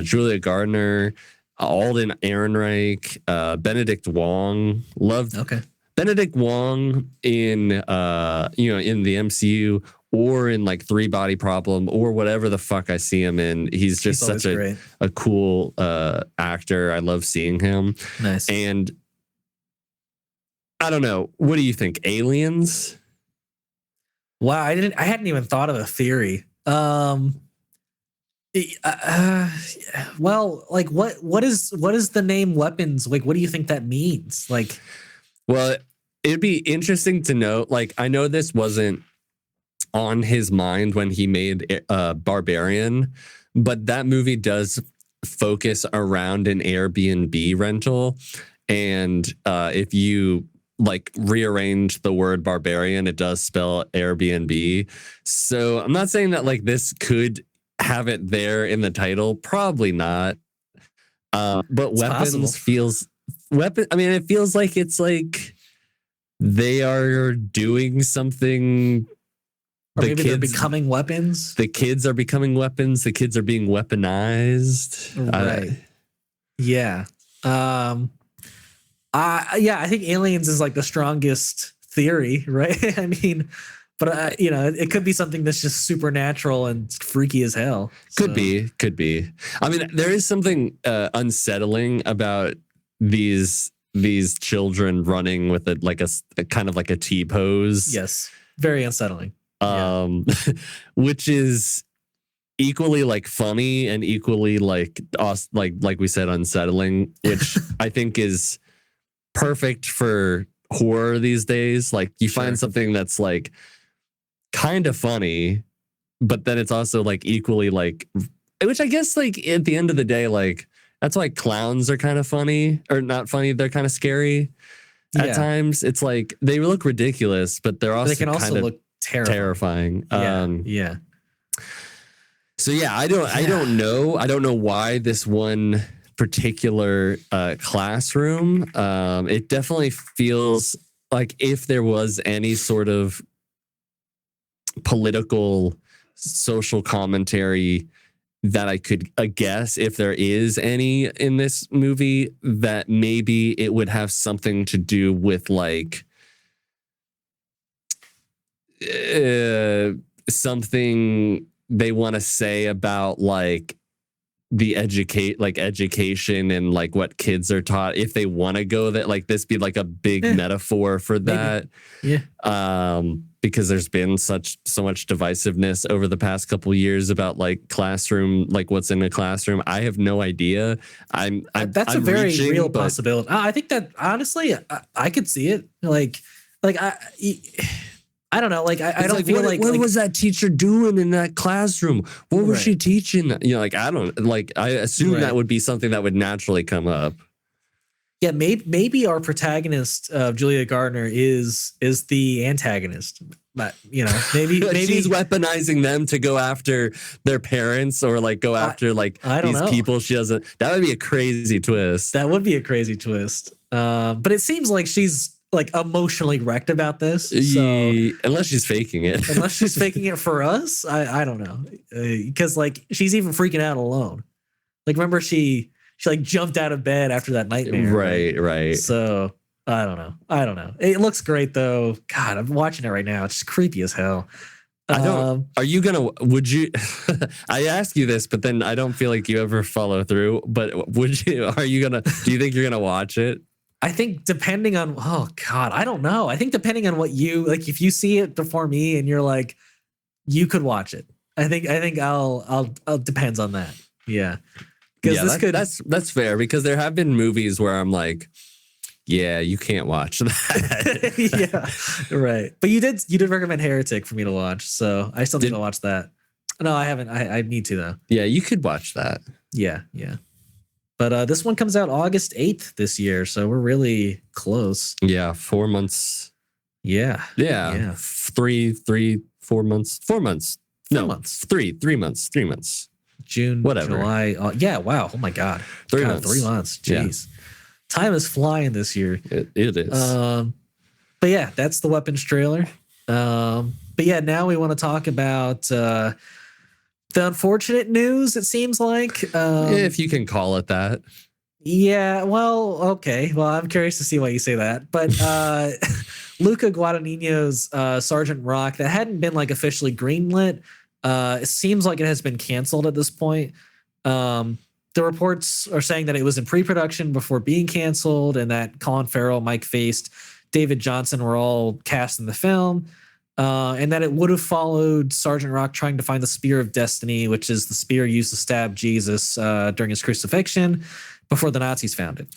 Julia Gardner, Alden Ehrenreich, Benedict Wong. Loved Benedict Wong in the MCU or in like Three Body Problem or whatever the fuck I see him in. He's just such a cool actor. I love seeing him. Nice. And I don't know. What do you think? Aliens? Wow, I hadn't even thought of a theory. Well, like what is the name Weapons? Like, what do you think that means? Like, well, it'd be interesting to know. Like, I know this wasn't on his mind when he made Barbarian, but that movie does focus around an Airbnb rental, and if you like rearrange the word barbarian, it does spell Airbnb. So I'm not saying that like this could have it there in the title. Probably not. But it's Weapons possible. It feels like it's like they are doing something. Or maybe they're becoming weapons. The kids are becoming weapons. The kids are being weaponized. Right. Yeah. I think aliens is like the strongest theory, right? I mean, but it could be something that's just supernatural and freaky as hell. Could be. I mean, there is something unsettling about these children running with a kind of like a T pose. Yes, very unsettling. Which is equally like funny and equally like like we said, unsettling, which I think is perfect for horror these days. Like you find something that's like kind of funny, but then it's also like equally like, which I guess like at the end of the day, like that's why clowns are kind of funny, or not funny, they're kind of scary at times. It's like they look ridiculous, but they're also, they can also kind of look terrifying. Yeah. So yeah, I don't know. I don't know why this one particular classroom. It definitely feels like if there was any sort of political, social commentary that I could guess, if there is any in this movie, that maybe it would have something to do with like something they want to say about like the education and like what kids are taught, if they want to go that, like this be like a big metaphor for that. Because there's been so much divisiveness over the past couple years about like classroom, like what's in a classroom. I have no idea. That's a very real possibility. I think that honestly, I could see it. I don't know. Like, I don't feel like what was that teacher doing in that classroom? What was she teaching? You know, like, I don't like, I assume that would be something that would naturally come up. Yeah, maybe our protagonist, Julia Gardner, is the antagonist. But you know, maybe she's weaponizing them to go after their parents, or like go after like these people she doesn't. That would be a crazy twist. That would be a crazy twist. But it seems like she's like emotionally wrecked about this. So unless she's faking it. Unless she's faking it for us, I don't know. Because like she's even freaking out alone. Like remember she like jumped out of bed after that nightmare. Right. So I don't know. It looks great though. God, I'm watching it right now. It's just creepy as hell. Are you gonna? Would you? I ask you this, but then I don't feel like you ever follow through. But would you? Are you gonna? Do you think you're gonna watch it? I think depending on, oh God, I don't know. I think depending on what you like, if you see it before me and you're like, you could watch it. I think I'll depends on that. Yeah. Because that's fair, because there have been movies where I'm like, yeah, you can't watch that. Yeah. Right. But you did recommend Heretic for me to watch. So I still need to watch that. No, I haven't. I need to though. Yeah, you could watch that. Yeah. But this one comes out August 8th this year, so we're really close. Yeah, 4 months. Yeah. 4 months. 4 months. No, 3 months. 3 months. June, whatever. July. Yeah, wow. Oh my God. 3 months. 3 months. Jeez. Yeah. Time is flying this year. It is. But yeah, that's the weapons trailer. But yeah, now we want to talk about the unfortunate news, it seems like. If you can call it that. Yeah, well, okay. Well, I'm curious to see why you say that. But Luca Guadagnino's Sergeant Rock, that hadn't been like officially greenlit. It seems like it has been canceled at this point. The reports are saying that it was in pre-production before being canceled, and that Colin Farrell, Mike Feist, David Johnson were all cast in the film. And that it would have followed Sergeant Rock trying to find the Spear of Destiny, which is the spear used to stab Jesus during his crucifixion before the Nazis found it.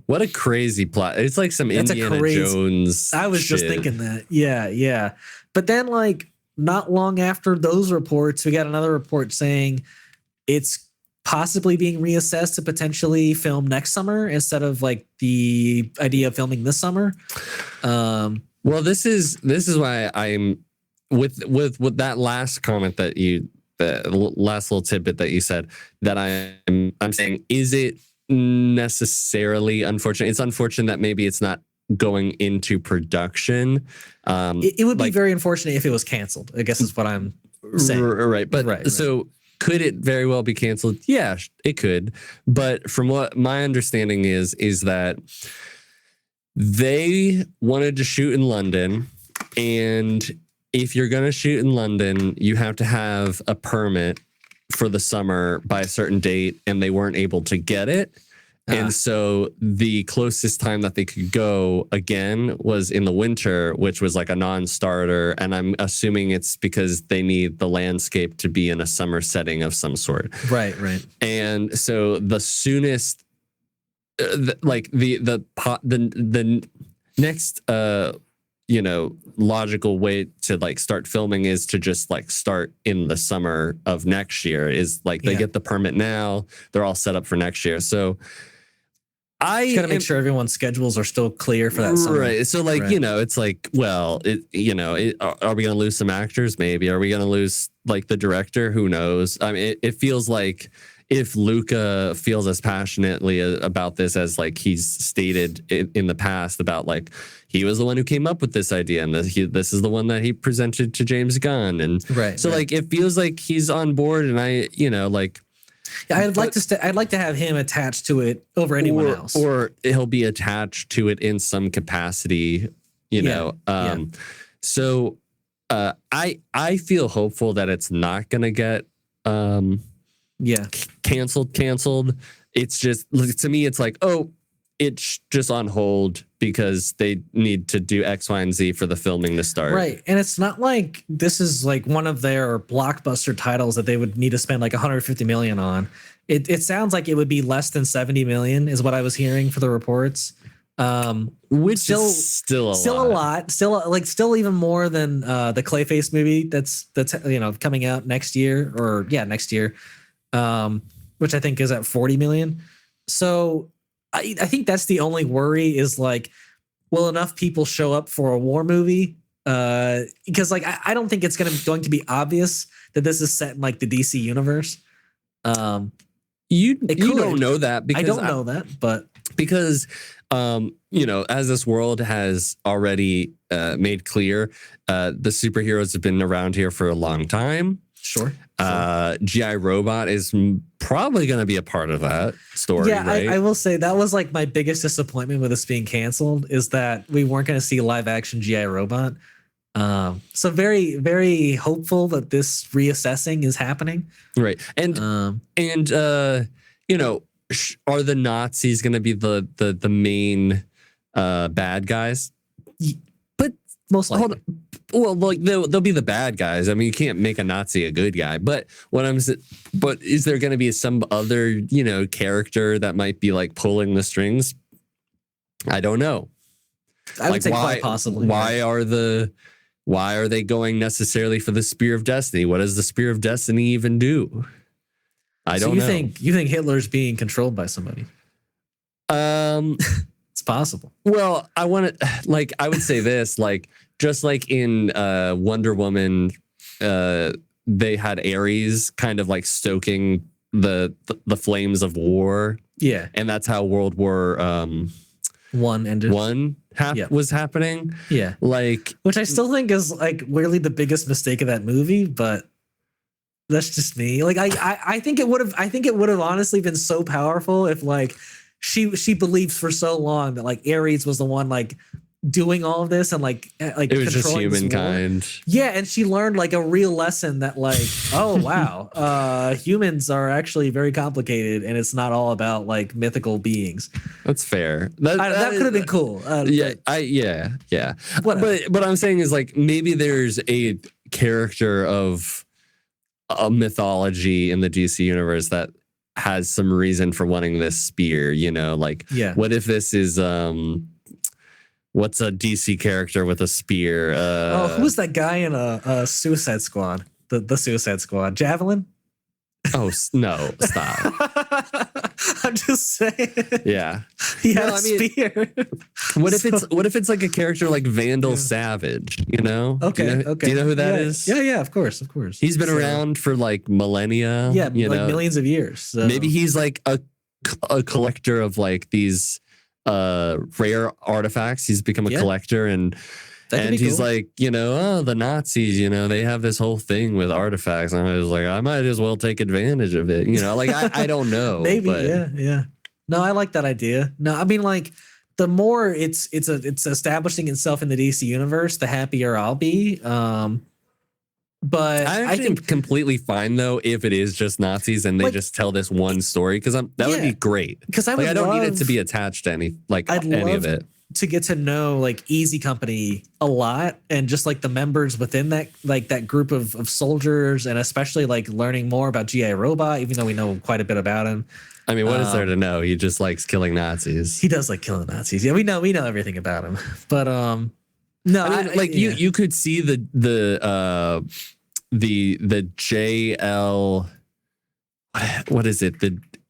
What a crazy plot. It's like some Indiana Jones I was just thinking that. Yeah. But then like not long after those reports, we got another report saying it's possibly being reassessed to potentially film next summer instead of like the idea of filming this summer. Well, this is why I'm with that last comment that the last little tidbit that you said, that I'm saying, is it necessarily unfortunate? It's unfortunate that maybe it's not going into production. It would be very unfortunate if it was canceled, I guess is what I'm saying. Right. But so could it very well be canceled? Yeah, it could. But from what my understanding is that they wanted to shoot in London, and if you're going to shoot in London, you have to have a permit for the summer by a certain date, and they weren't able to get it. And so the closest time that they could go again was in the winter, which was like a non-starter. And I'm assuming it's because they need the landscape to be in a summer setting of some sort. Right. And so the soonest, the next, logical way to like start filming is to just like start in the summer of next year. Is like they get the permit now, they're all set up for next year. So I got to make sure everyone's schedules are still clear for that summer. Right. So like, it's like, well, are we going to lose some actors? Maybe. Are we going to lose like the director? Who knows? I mean, it feels like if Luca feels as passionately about this as like he's stated in the past about like he was the one who came up with this idea and this is the one that he presented to James Gunn. And like, it feels like he's on board and I'd like to have him attached to it over anyone else, or he'll be attached to it in some capacity, So I feel hopeful that it's not going to get canceled. It's just, to me, it's like, oh, it's just on hold because they need to do X, Y, and Z for the filming to start. Right. And it's not like this is like one of their blockbuster titles that they would need to spend like 150 million on. It sounds like it would be less than 70 million is what I was hearing for the reports. Which is still a lot. Still even more than the Clayface movie that's coming out next year next year. Which I think is at 40 million. So I think that's the only worry is like, will enough people show up for a war movie? Because like I don't think it's going to be obvious that this is set in like the DC universe. You don't know that because I don't know that, but because as this world has already made clear, the superheroes have been around here for a long time. Sure. G.I. Robot is probably going to be a part of that story. Yeah, right? I will say that was like my biggest disappointment with this being canceled is that we weren't going to see live action G.I. Robot. So very, very hopeful that this reassessing is happening. Right. And are the Nazis going to be the main bad guys? But most likely. Well, like they'll be the bad guys. I mean, you can't make a Nazi a good guy. But but is there going to be some other character that might be like pulling the strings? I don't know. I would say quite possibly. Why are they going necessarily for the Spear of Destiny? What does the Spear of Destiny even do? I don't know. You think Hitler's being controlled by somebody? It's possible. Well, I would say this, like, just like in Wonder Woman, they had Ares kind of like stoking the flames of war. Yeah. And that's how World War One ended. Was happening. Yeah. Like, which I still think is like really the biggest mistake of that movie, but that's just me. Like I think it would have honestly been so powerful if like she believed for so long that like Ares was the one like doing all of this and like it was just humankind. Yeah, and she learned like a real lesson that like, oh wow, humans are actually very complicated and it's not all about like mythical beings. That's fair. That could have been cool. Yeah. But I'm saying is like maybe there's a character of a mythology in the DC universe that has some reason for wanting this spear, like what if this is what's a DC character with a spear? Who's that guy in a Suicide Squad? The Suicide Squad, Javelin? Oh no! Stop. I'm just saying. Yeah, he had a spear. What if it's like a character like Vandal Savage? Okay. Do you know who that is? Yeah. Of course. He's been around for like millennia. Yeah, millions of years. So. Maybe he's like a collector of like these rare artifacts. He's become a collector and he's cool. Like, the Nazis, they have this whole thing with artifacts. And I was like, I might as well take advantage of it. Like I don't know. Maybe, but. Yeah. No, I like that idea. No, I mean like the more it's establishing itself in the DC universe, the happier I'll be. But I I actually am think completely fine though if it is just Nazis and they like just tell this one story, because that would yeah, be great. because I Like would I don't need it to love be attached to any I'd any of love it. to get to know like Easy Company a lot and just like the members within that group of soldiers, and especially like learning more about GI Robot, even though we know quite a bit about him. I mean, what is there to know? He just likes killing Nazis. He does like killing Nazis. Yeah, we know everything about him. But no, I mean, like yeah. you could see the JL. What is it?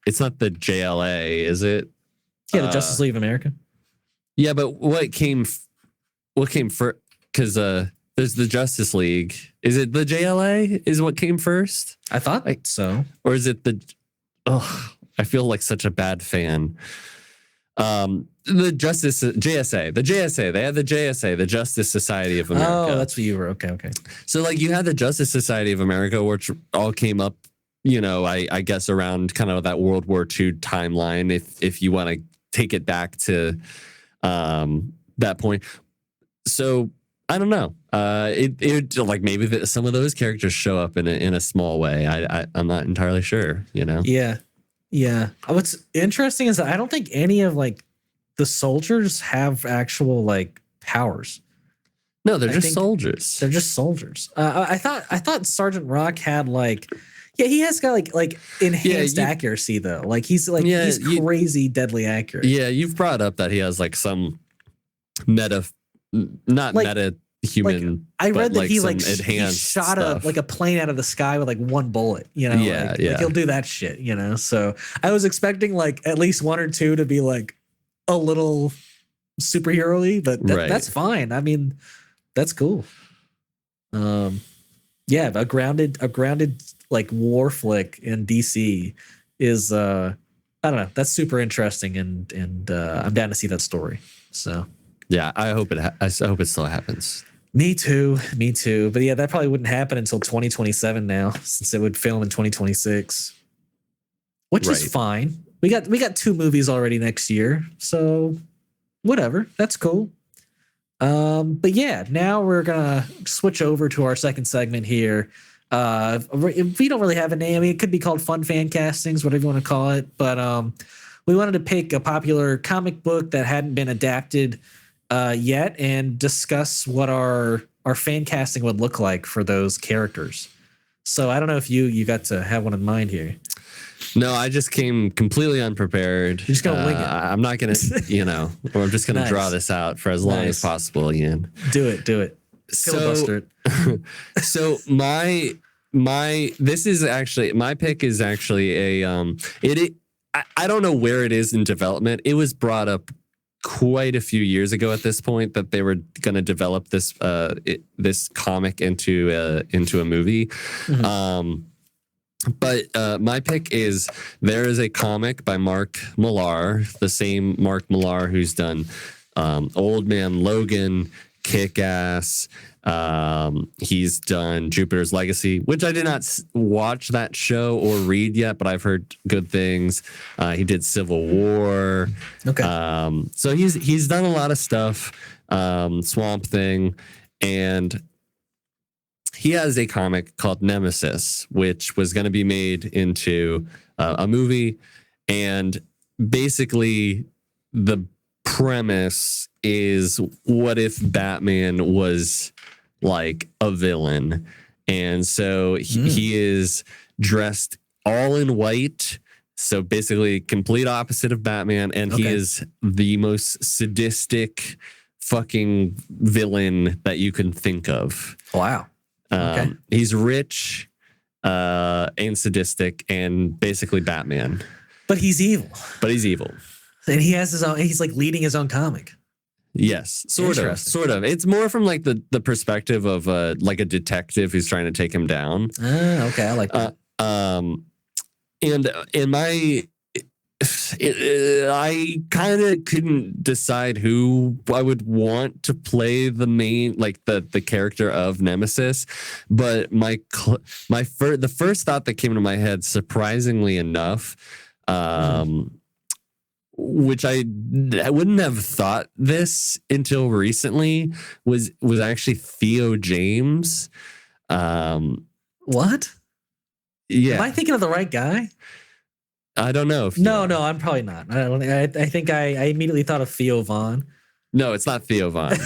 It's not the JLA, is it? Yeah, the Justice League of America. Yeah, but what came first? Because there's the Justice League. Is it the JLA? Is what came first? I thought so. Or is it the? Oh, I feel like such a bad fan. The JSA. They had the JSA, the Justice Society of America. Oh, that's what you were. Okay. So like you had the Justice Society of America, which all came up, I guess around kind of that World War II timeline, if you want to take it back to that point. So I don't know. It like maybe some of those characters show up in a small way. I'm not entirely sure. Yeah. What's interesting is that I don't think any of like the soldiers have actual like powers. No, they're just soldiers. They're just soldiers. I thought Sergeant Rock had like, yeah, he has got like enhanced accuracy though. Like he's crazy deadly accurate. Yeah, you've brought up that he has like some meta human. I read that he enhanced shot a plane out of the sky with like one bullet. Like he'll do that shit. So I was expecting like at least one or two to be like a little superhero-y, but that's fine. I mean, that's cool. Yeah, a grounded like war flick in DC is I don't know. That's super interesting, and I'm down to see that story. So yeah, I hope it still happens. Me too. But yeah, that probably wouldn't happen until 2027 now, since it would film in 2026, which is fine. We got 2 movies already next year, so whatever. That's cool. But yeah, now we're gonna switch over to our second segment here. We don't really have a name. I mean, it could be called Fun Fan Castings, whatever you want to call it. But we wanted to pick a popular comic book that hadn't been adapted yet and discuss what our fan casting would look like for those characters. So I don't know if you got to have one in mind here. No, I just came completely unprepared. You're just gonna wing it. I'm not gonna, or I'm just gonna draw this out for as long as possible, Ian. Do it. Filibuster it. So my pick is actually I don't know where it is in development. It was brought up quite a few years ago at this point that they were going to develop this this comic into a movie. Mm-hmm. But my pick is there is a comic by Mark Millar, the same Mark Millar who's done Old Man Logan, Kick-Ass. He's done Jupiter's Legacy, which I did not watch that show or read yet, but I've heard good things. He did Civil War. Okay. So he's done a lot of stuff. Swamp Thing, and he has a comic called Nemesis, which was going to be made into a movie, and basically the premise is, what if Batman was like a villain? And so he is dressed all in white, so basically complete opposite of Batman, and he is the most sadistic fucking villain that you can think of. Wow. He's rich and sadistic and basically Batman. But he's evil. And he has his own, he's like leading his own comic. Yes, sort of. It's more from like the perspective of like a detective who's trying to take him down. Okay, I like that. And I kind of couldn't decide who I would want to play the main, like the character of Nemesis, but the first thought that came to my head, surprisingly enough, which I wouldn't have thought this until recently, was actually Theo James. What? Yeah, Am I thinking of the right guy? I don't know if you No, are. no, I'm probably not. I think I immediately thought of Theo Vaughn. No, it's not Theo Von,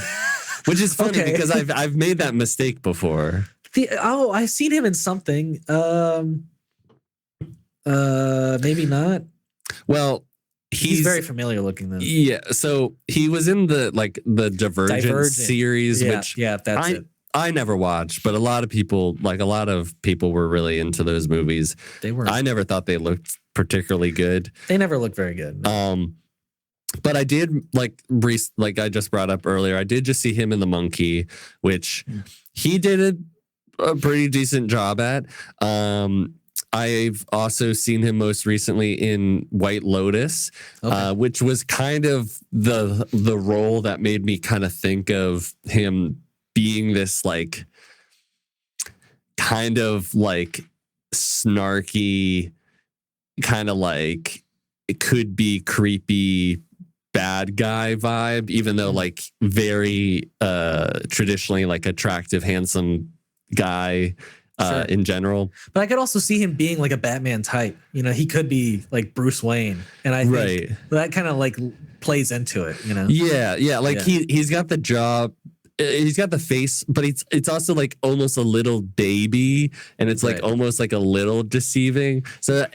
which is funny Okay. because I've made that mistake before. I've seen him in something. Maybe not. Well, He's very familiar looking though. Yeah, so he was in the Divergent series, Yeah, which that's it. I never watched, but a lot of people were really into those movies. They were. I never thought they looked particularly good. They never looked very good. No. But I did like I just brought up earlier. I did just see him in The Monkey, which he did a pretty decent job at. I've also seen him most recently in White Lotus, which was kind of the role that made me kind of think of him being this like kind of like snarky, kind of like it could be creepy bad guy vibe, even though like very traditionally like attractive, handsome guy. Sure. In general, but I could also see him being like a Batman type. You know, he could be like Bruce Wayne, and I think that kind of like plays into it. You know, yeah, like he's got the job, he's got the face, but it's also like almost a little baby, and it's like almost like a little deceiving. So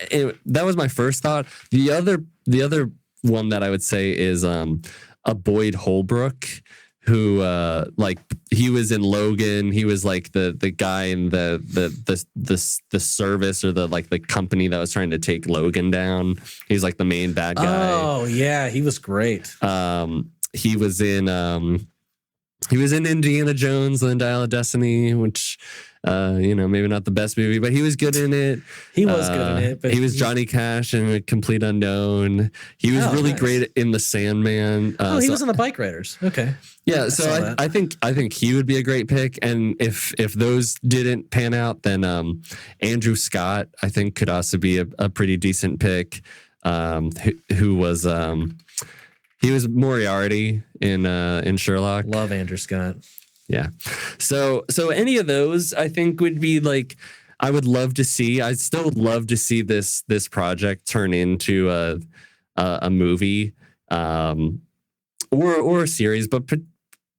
that was my first thought. The other one that I would say is a Boyd Holbrook, who like he was in Logan. He was like the guy in the service or the company that was trying to take Logan down. He's like the main bad guy. Oh yeah, he was great. He was in Indiana Jones and the Dial of Destiny, which maybe not the best movie, but he was good in it. He was good in it. But he was Johnny Cash in A Complete Unknown. He was really great in The Sandman. He was in The Bike Riders. Okay. Yeah, so I think he would be a great pick, and if those didn't pan out, then Andrew Scott I think could also be a pretty decent pick. Who was he was Moriarty in Sherlock. Love Andrew Scott. Yeah, so any of those I think would be like I would love to see. I'd still would love to see this project turn into a movie. Or a series, but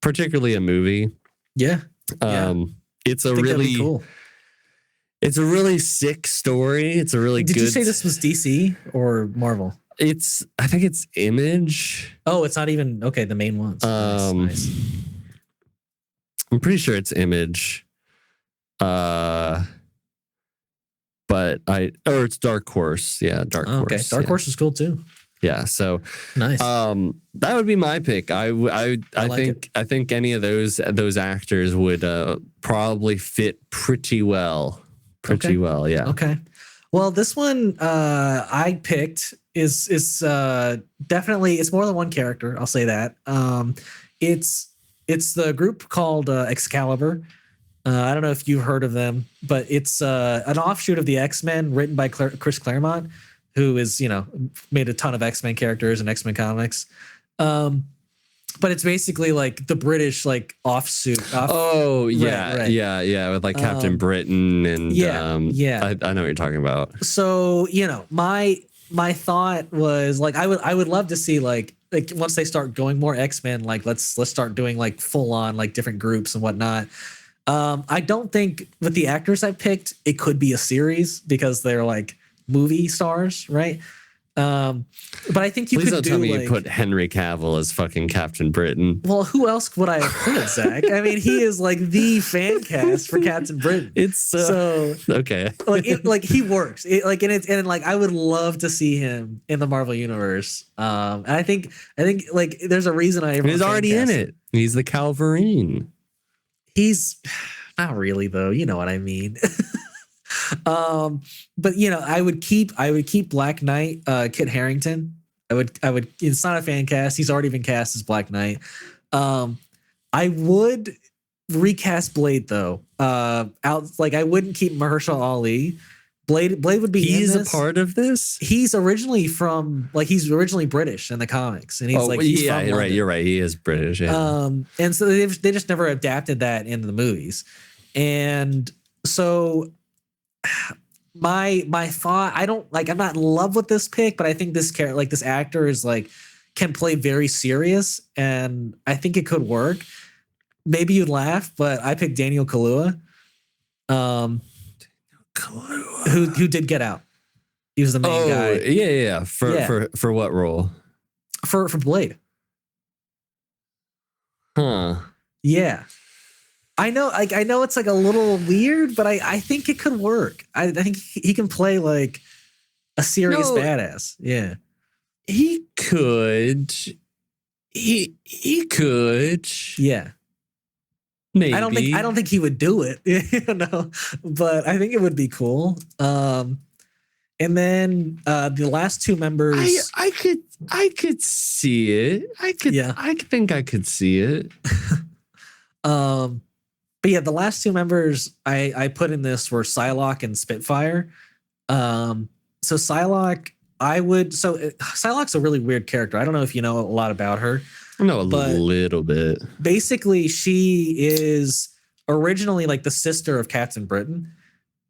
particularly a movie. Yeah. It's a really cool. It's a really sick story. It's a really good. Did you say this was DC or Marvel? I think it's Image. Oh, it's not even the main ones. Nice. I'm pretty sure it's Image. But it's Dark Horse. Yeah, Dark Horse. Okay, Dark Horse is cool too. Yeah, so nice. That would be my pick. I think any of those actors would probably fit pretty well. Yeah. Okay. Well, this one I picked is definitely it's more than one character. I'll say that. It's the group called Excalibur. I don't know if you've heard of them, but it's an offshoot of the X-Men written by Chris Claremont, who is, made a ton of X-Men characters and X-Men comics. But it's basically like the British like offsuit. Yeah. With like Captain Britain and I know what you're talking about. So, my thought was like I would love to see like once they start going more X-Men, like let's start doing like full on like different groups and whatnot. I don't think with the actors I picked, it could be a series because they're like movie stars, right? But I think you Please could don't do tell me like, you put Henry Cavill as fucking Captain Britain. Well, who else would I have put, Zach? I mean, he is like the fan cast for Captain Britain. It's so okay. like he works. And I would love to see him in the Marvel universe. And I think like there's a reason he's already in it. He's the Calverine. He's not really though. You know what I mean. But I would keep Black Knight, Kit Harington. I would. It's not a fan cast. He's already been cast as Black Knight. I would recast Blade though. I wouldn't keep Mahershala Ali. Blade would be. He's a part of this. He's originally he's originally British in the comics, and he's from London. You're right. He is British. Yeah. And so they just never adapted that into the movies, and So my thought, I don't like, I'm not in love with this pick, but I think this character, like this actor is like, can play very serious, and I think it could work. Maybe you'd laugh, but I picked Daniel Kaluuya. Who did Get Out. He was the main guy. Yeah. For what role? For Blade. Huh. Yeah. I know it's like a little weird, but I think it could work. I think he can play like a serious badass. Yeah. He could. He could. Yeah. Maybe. I don't think he would do it, but I think it would be cool. And then the last two members, I could see it. I think I could see it. But yeah, the last two members I put in this were Psylocke and Spitfire. So Psylocke, Psylocke's a really weird character. I don't know if you know a lot about her. I know a little bit. Basically, she is originally like the sister of Captain Britain,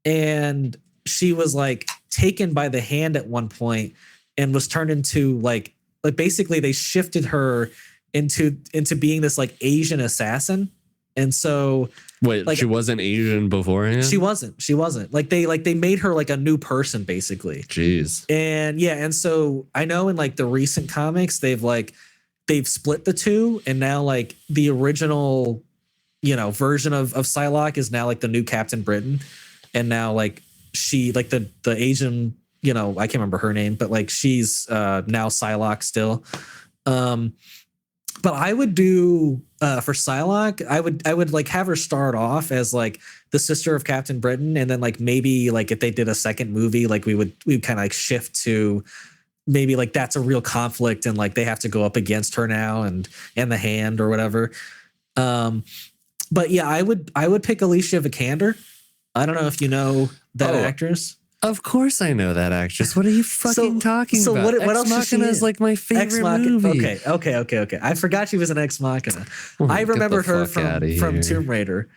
and she was like taken by the hand at one point and was turned into like basically they shifted her into being this like Asian assassin. And so wait, like, she wasn't Asian beforehand? She wasn't. Like they made her like a new person basically. Jeez. And yeah, and so I know in like the recent comics they've split the two, and now like the original, version of Psylocke is now like the new Captain Britain, and now like she like the Asian, I can't remember her name, but like she's now Psylocke still. But I would do for Psylocke, I would like have her start off as like the sister of Captain Britain, and then like maybe like if they did a second movie, like we'd kind of like shift to maybe like that's a real conflict and like they have to go up against her now and the Hand or whatever. But yeah, I would pick Alicia Vikander. I don't know if you know that actress. Of course I know that actress. What are you fucking talking about? What else Ex Machina is like my favorite movie. Okay. I forgot she was an Ex Machina. I remembered her from Tomb Raider.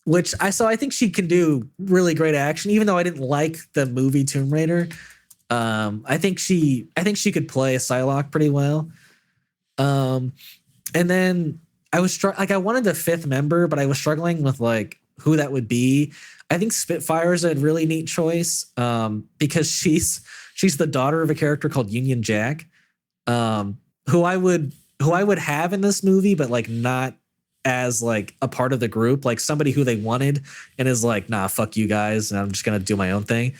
Which I think she can do really great action, even though I didn't like the movie Tomb Raider. I think she could play a Psylocke pretty well. And then I was I wanted the fifth member, but I was struggling with like who that would be. I think Spitfire is a really neat choice because she's the daughter of a character called Union Jack, who I would have in this movie, but like not as like a part of the group, like somebody who they wanted and is like, nah, fuck you guys, and I'm just gonna do my own thing.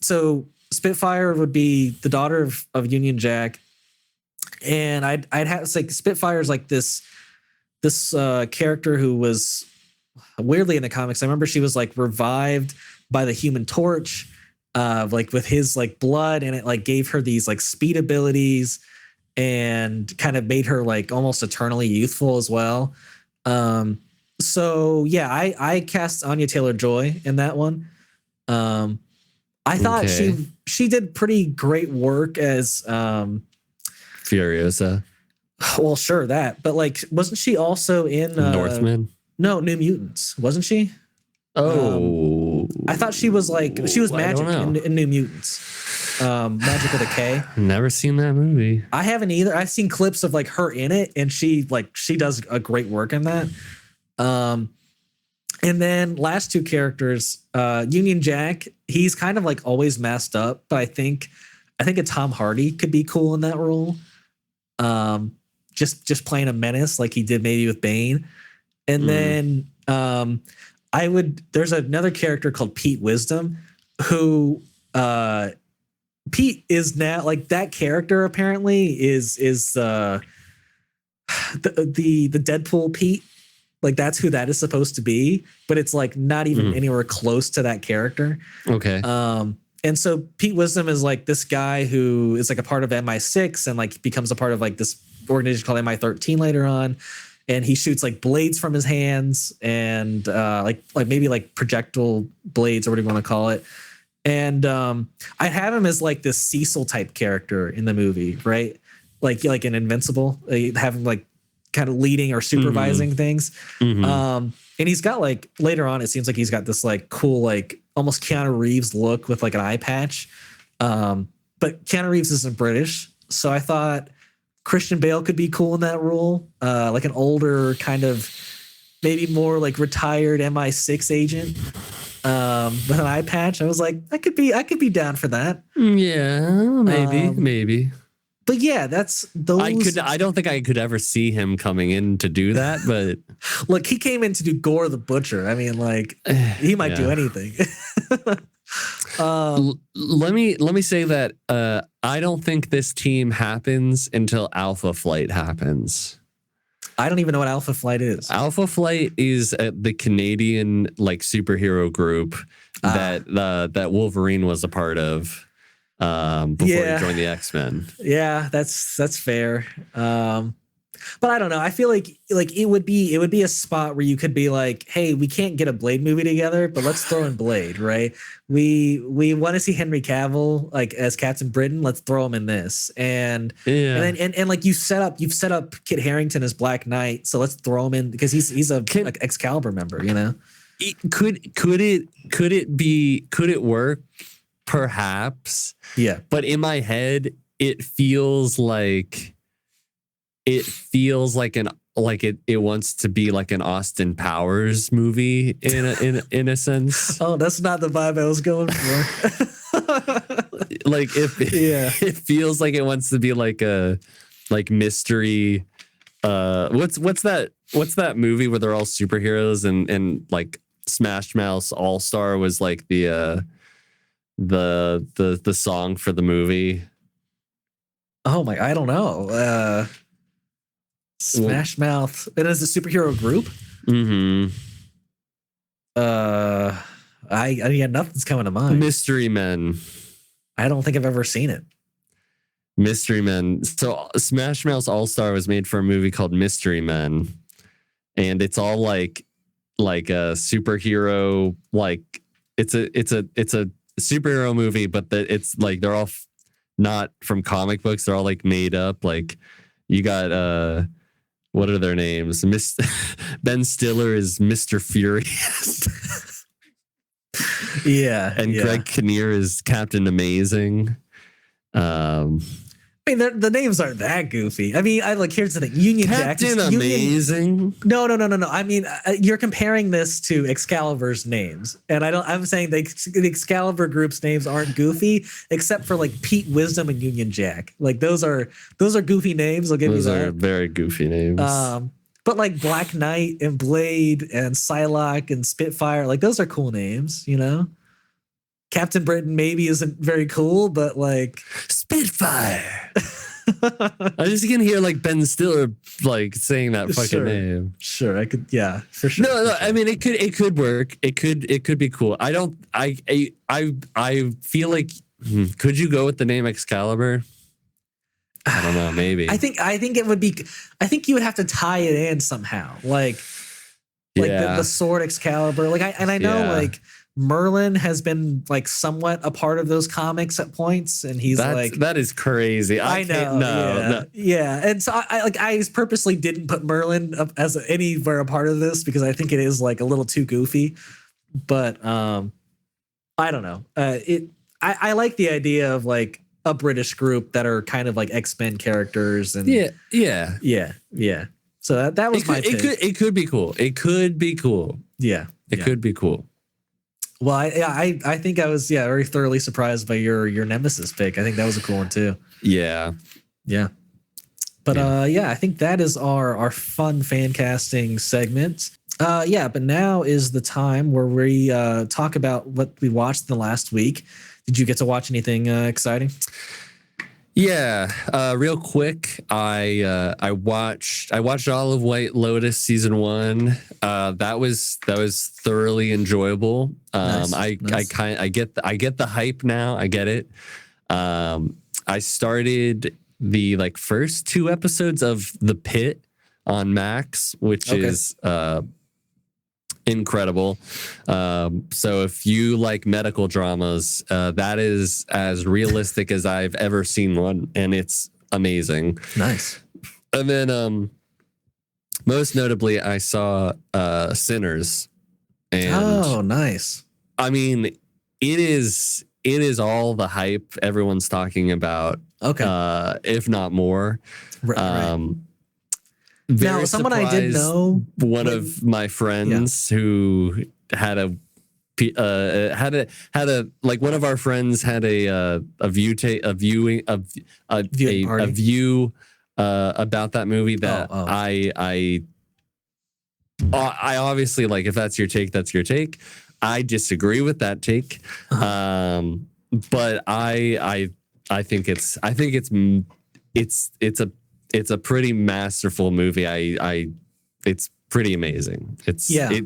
So Spitfire would be the daughter of Union Jack, and I'd have it's like Spitfire's like this character who was weirdly in the comics. I remember she was like revived by the Human Torch, like with his like blood, and it like gave her these like speed abilities and kind of made her like almost eternally youthful as well. So yeah, I cast Anya Taylor-Joy in that one. I thought she did pretty great work as Furiosa. Well, sure that, but like, wasn't she also in Northman? No, New Mutants, wasn't she? Oh, I thought she was Magic in New Mutants. Magic with a K. Never seen that movie. I haven't either. I've seen clips of like her in it, and she does a great work in that. And then last two characters, Union Jack. He's kind of like always messed up, but I think a Tom Hardy could be cool in that role. Just playing a menace like he did maybe with Bane. And then there's another character called Pete Wisdom, who Pete is now like that character apparently is the Deadpool Pete. Like that's who that is supposed to be, but it's like not even anywhere close to that character. Okay. And so Pete Wisdom is like this guy who is like a part of MI6 and like becomes a part of like this organization called MI13 later on. And he shoots like blades from his hands and like maybe like projectile blades or whatever you want to call it. And I have him as like this Cecil type character in the movie, right? Like an Invincible. Have him like kind of leading or supervising things. Mhm. And he's got like later on, it seems like he's got this like cool, like almost Keanu Reeves look with like an eye patch. But Keanu Reeves isn't British, so I thought Christian Bale could be cool in that role, like an older kind of maybe more like retired MI6 agent with an eye patch. I was like, I could be down for that. Yeah, maybe. But yeah, that's those. I don't think I could ever see him coming in to do that, but Look, he came in to do Gore the Butcher. I mean, like he might do anything. Let me say that I don't think this team happens until Alpha Flight happens. I don't even know what Alpha Flight is. Alpha Flight is the Canadian like superhero group that Wolverine was a part of before he joined the X-Men. Yeah, that's fair. But I don't know. I feel like it would be a spot where you could be like, hey, we can't get a Blade movie together, but let's throw in Blade, right? We want to see Henry Cavill like as Captain Britain. Let's throw him in this, and like you've set up Kit Harington as Black Knight, so let's throw him in because he's a like Excalibur member, you know. Could it work? Perhaps. Yeah. But in my head, it feels like it wants to be like an Austin Powers movie in a sense. Oh, that's not the vibe I was going for. Like it feels like it wants to be like a mystery. What's that movie where they're all superheroes and like Smash Mouth All Star was like the song for the movie. Oh my, I don't know. Smash Mouth. It is a superhero group. Mm-hmm. I nothing's coming to mind. Mystery Men. I don't think I've ever seen it. Mystery Men. So Smash Mouth All Star was made for a movie called Mystery Men, and it's all like a superhero. Like it's a superhero movie, but it's like they're all not from comic books. They're all like made up. Like you got what are their names? Ben Stiller is Mr. Furious. Yeah. And Greg Kinnear is Captain Amazing. I mean, the names aren't that goofy. I mean, here's the thing: Union Jack. Captain Amazing. No. I mean, you're comparing this to Excalibur's names, and I'm saying the Excalibur group's names aren't goofy, except for like Pete Wisdom and Union Jack. Like those are goofy names. I'll give you that. Those are very goofy names. But like Black Knight and Blade and Psylocke and Spitfire, like those are cool names, you know. Captain Britain maybe isn't very cool, but like Spitfire. I just can hear like Ben Stiller like saying that fucking name. Sure, I could. Yeah, for sure. No. I mean, it could work. It could be cool. I feel like could you go with the name Excalibur? I don't know. Maybe. I think it would be. I think you would have to tie it in somehow, like the sword Excalibur. Like I know like Merlin has been like somewhat a part of those comics at points, and that is crazy. I know. No. Yeah. And so I purposely didn't put Merlin up as anywhere a part of this because I think it is like a little too goofy. But I don't know. I like the idea of like a British group that are kind of like X-Men characters and yeah. So that was my pick. It could be cool. It could be cool. Yeah. It could be cool. Well, I think I was very thoroughly surprised by your Nemesis pick. I think that was a cool one too. Yeah. But I think that is our fun fan casting segment. But now is the time where we talk about what we watched in the last week. Did you get to watch anything exciting? Yeah, real quick, I watched all of White Lotus season 1. That was thoroughly enjoyable. Nice. I get the hype now. I get it. I started the first 2 episodes of The Pit on Max, which is incredible. So if you like medical dramas, that is as realistic as I've ever seen one, and it's amazing. Nice. And then Most notably, I saw Sinners, and Oh, nice. I mean, it is all the hype everyone's talking about. Okay. If not more. Right. Very Now, someone I did surprised know, one of my friends who had a like one of our friends had a view about that movie that I obviously, like, if that's your take, that's your take. I disagree with that take. But I think it's a pretty masterful movie. It's pretty amazing.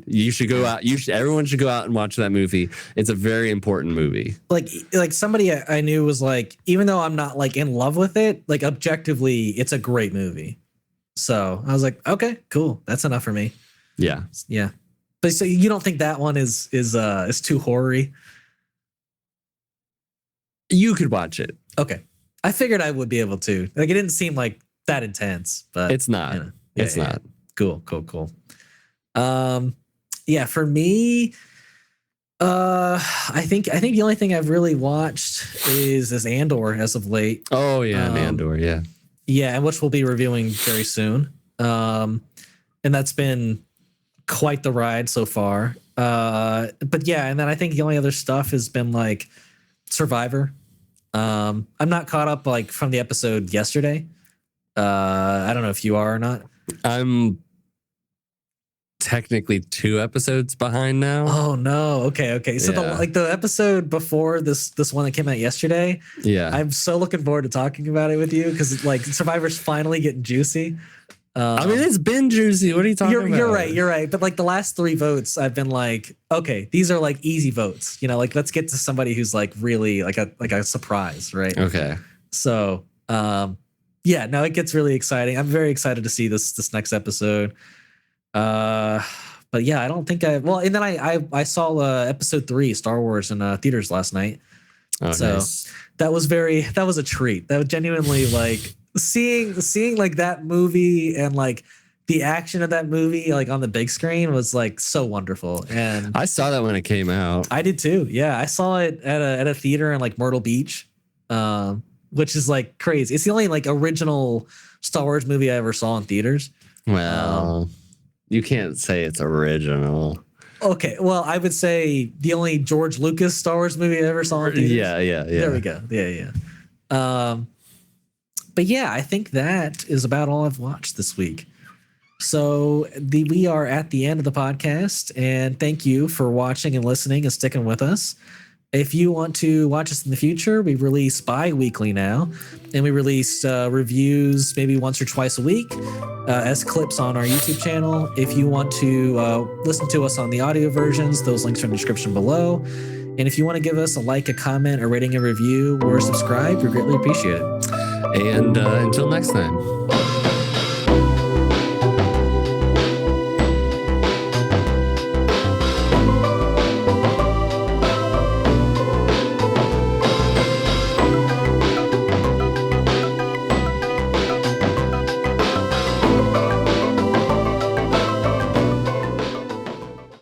You should go out. Everyone should go out and watch that movie. It's a very important movie. Like somebody I knew was like, even though I'm not like in love with it, like objectively, it's a great movie. So I was like, okay, cool. That's enough for me. Yeah. But so you don't think that one is too horror-y? You could watch it. Okay. I figured I would be able to. Like, it didn't seem like that intense, but it's not. It's not. Cool. Yeah, for me, I think the only thing I've really watched is this Andor as of late. Oh yeah, Andor, yeah. Yeah, and which we'll be reviewing very soon. And that's been quite the ride so far. But yeah, and then I think the only other stuff has been like Survivor. I'm not caught up like from the episode yesterday. I don't know if you are or not. I'm technically 2 episodes behind now. Oh no. Okay. So the episode before this one that came out yesterday. Yeah. I'm so looking forward to talking about it with you because like Survivor's finally getting juicy. I mean, it's been juicy. What are you talking about? You're right. But like the last 3 votes, I've been like, okay, these are like easy votes. You know, like let's get to somebody who's like really like a surprise, right? Okay. So yeah, no, it gets really exciting. I'm very excited to see this next episode. But yeah, I don't think and then I saw episode 3 Star Wars in theaters last night. Oh, so nice. that was a treat. That was genuinely like seeing like that movie and like the action of that movie like on the big screen was like so wonderful. And I saw that when it came out. I did too. Yeah, I saw it at a theater in like Myrtle Beach, which is like crazy. It's the only like original Star Wars movie I ever saw in theaters. Well, you can't say it's original. Okay, well, I would say the only George Lucas Star Wars movie I ever saw in theaters. Yeah. There we go. Yeah. But yeah, I think that is about all I've watched this week. So we are at the end of the podcast, and thank you for watching and listening and sticking with us. If you want to watch us in the future, we release bi-weekly now, and we release reviews maybe once or twice a week as clips on our YouTube channel. If you want to listen to us on the audio versions, those links are in the description below. And if you want to give us a like, a comment, a rating, a review, or subscribe, we greatly appreciate it. And until next time.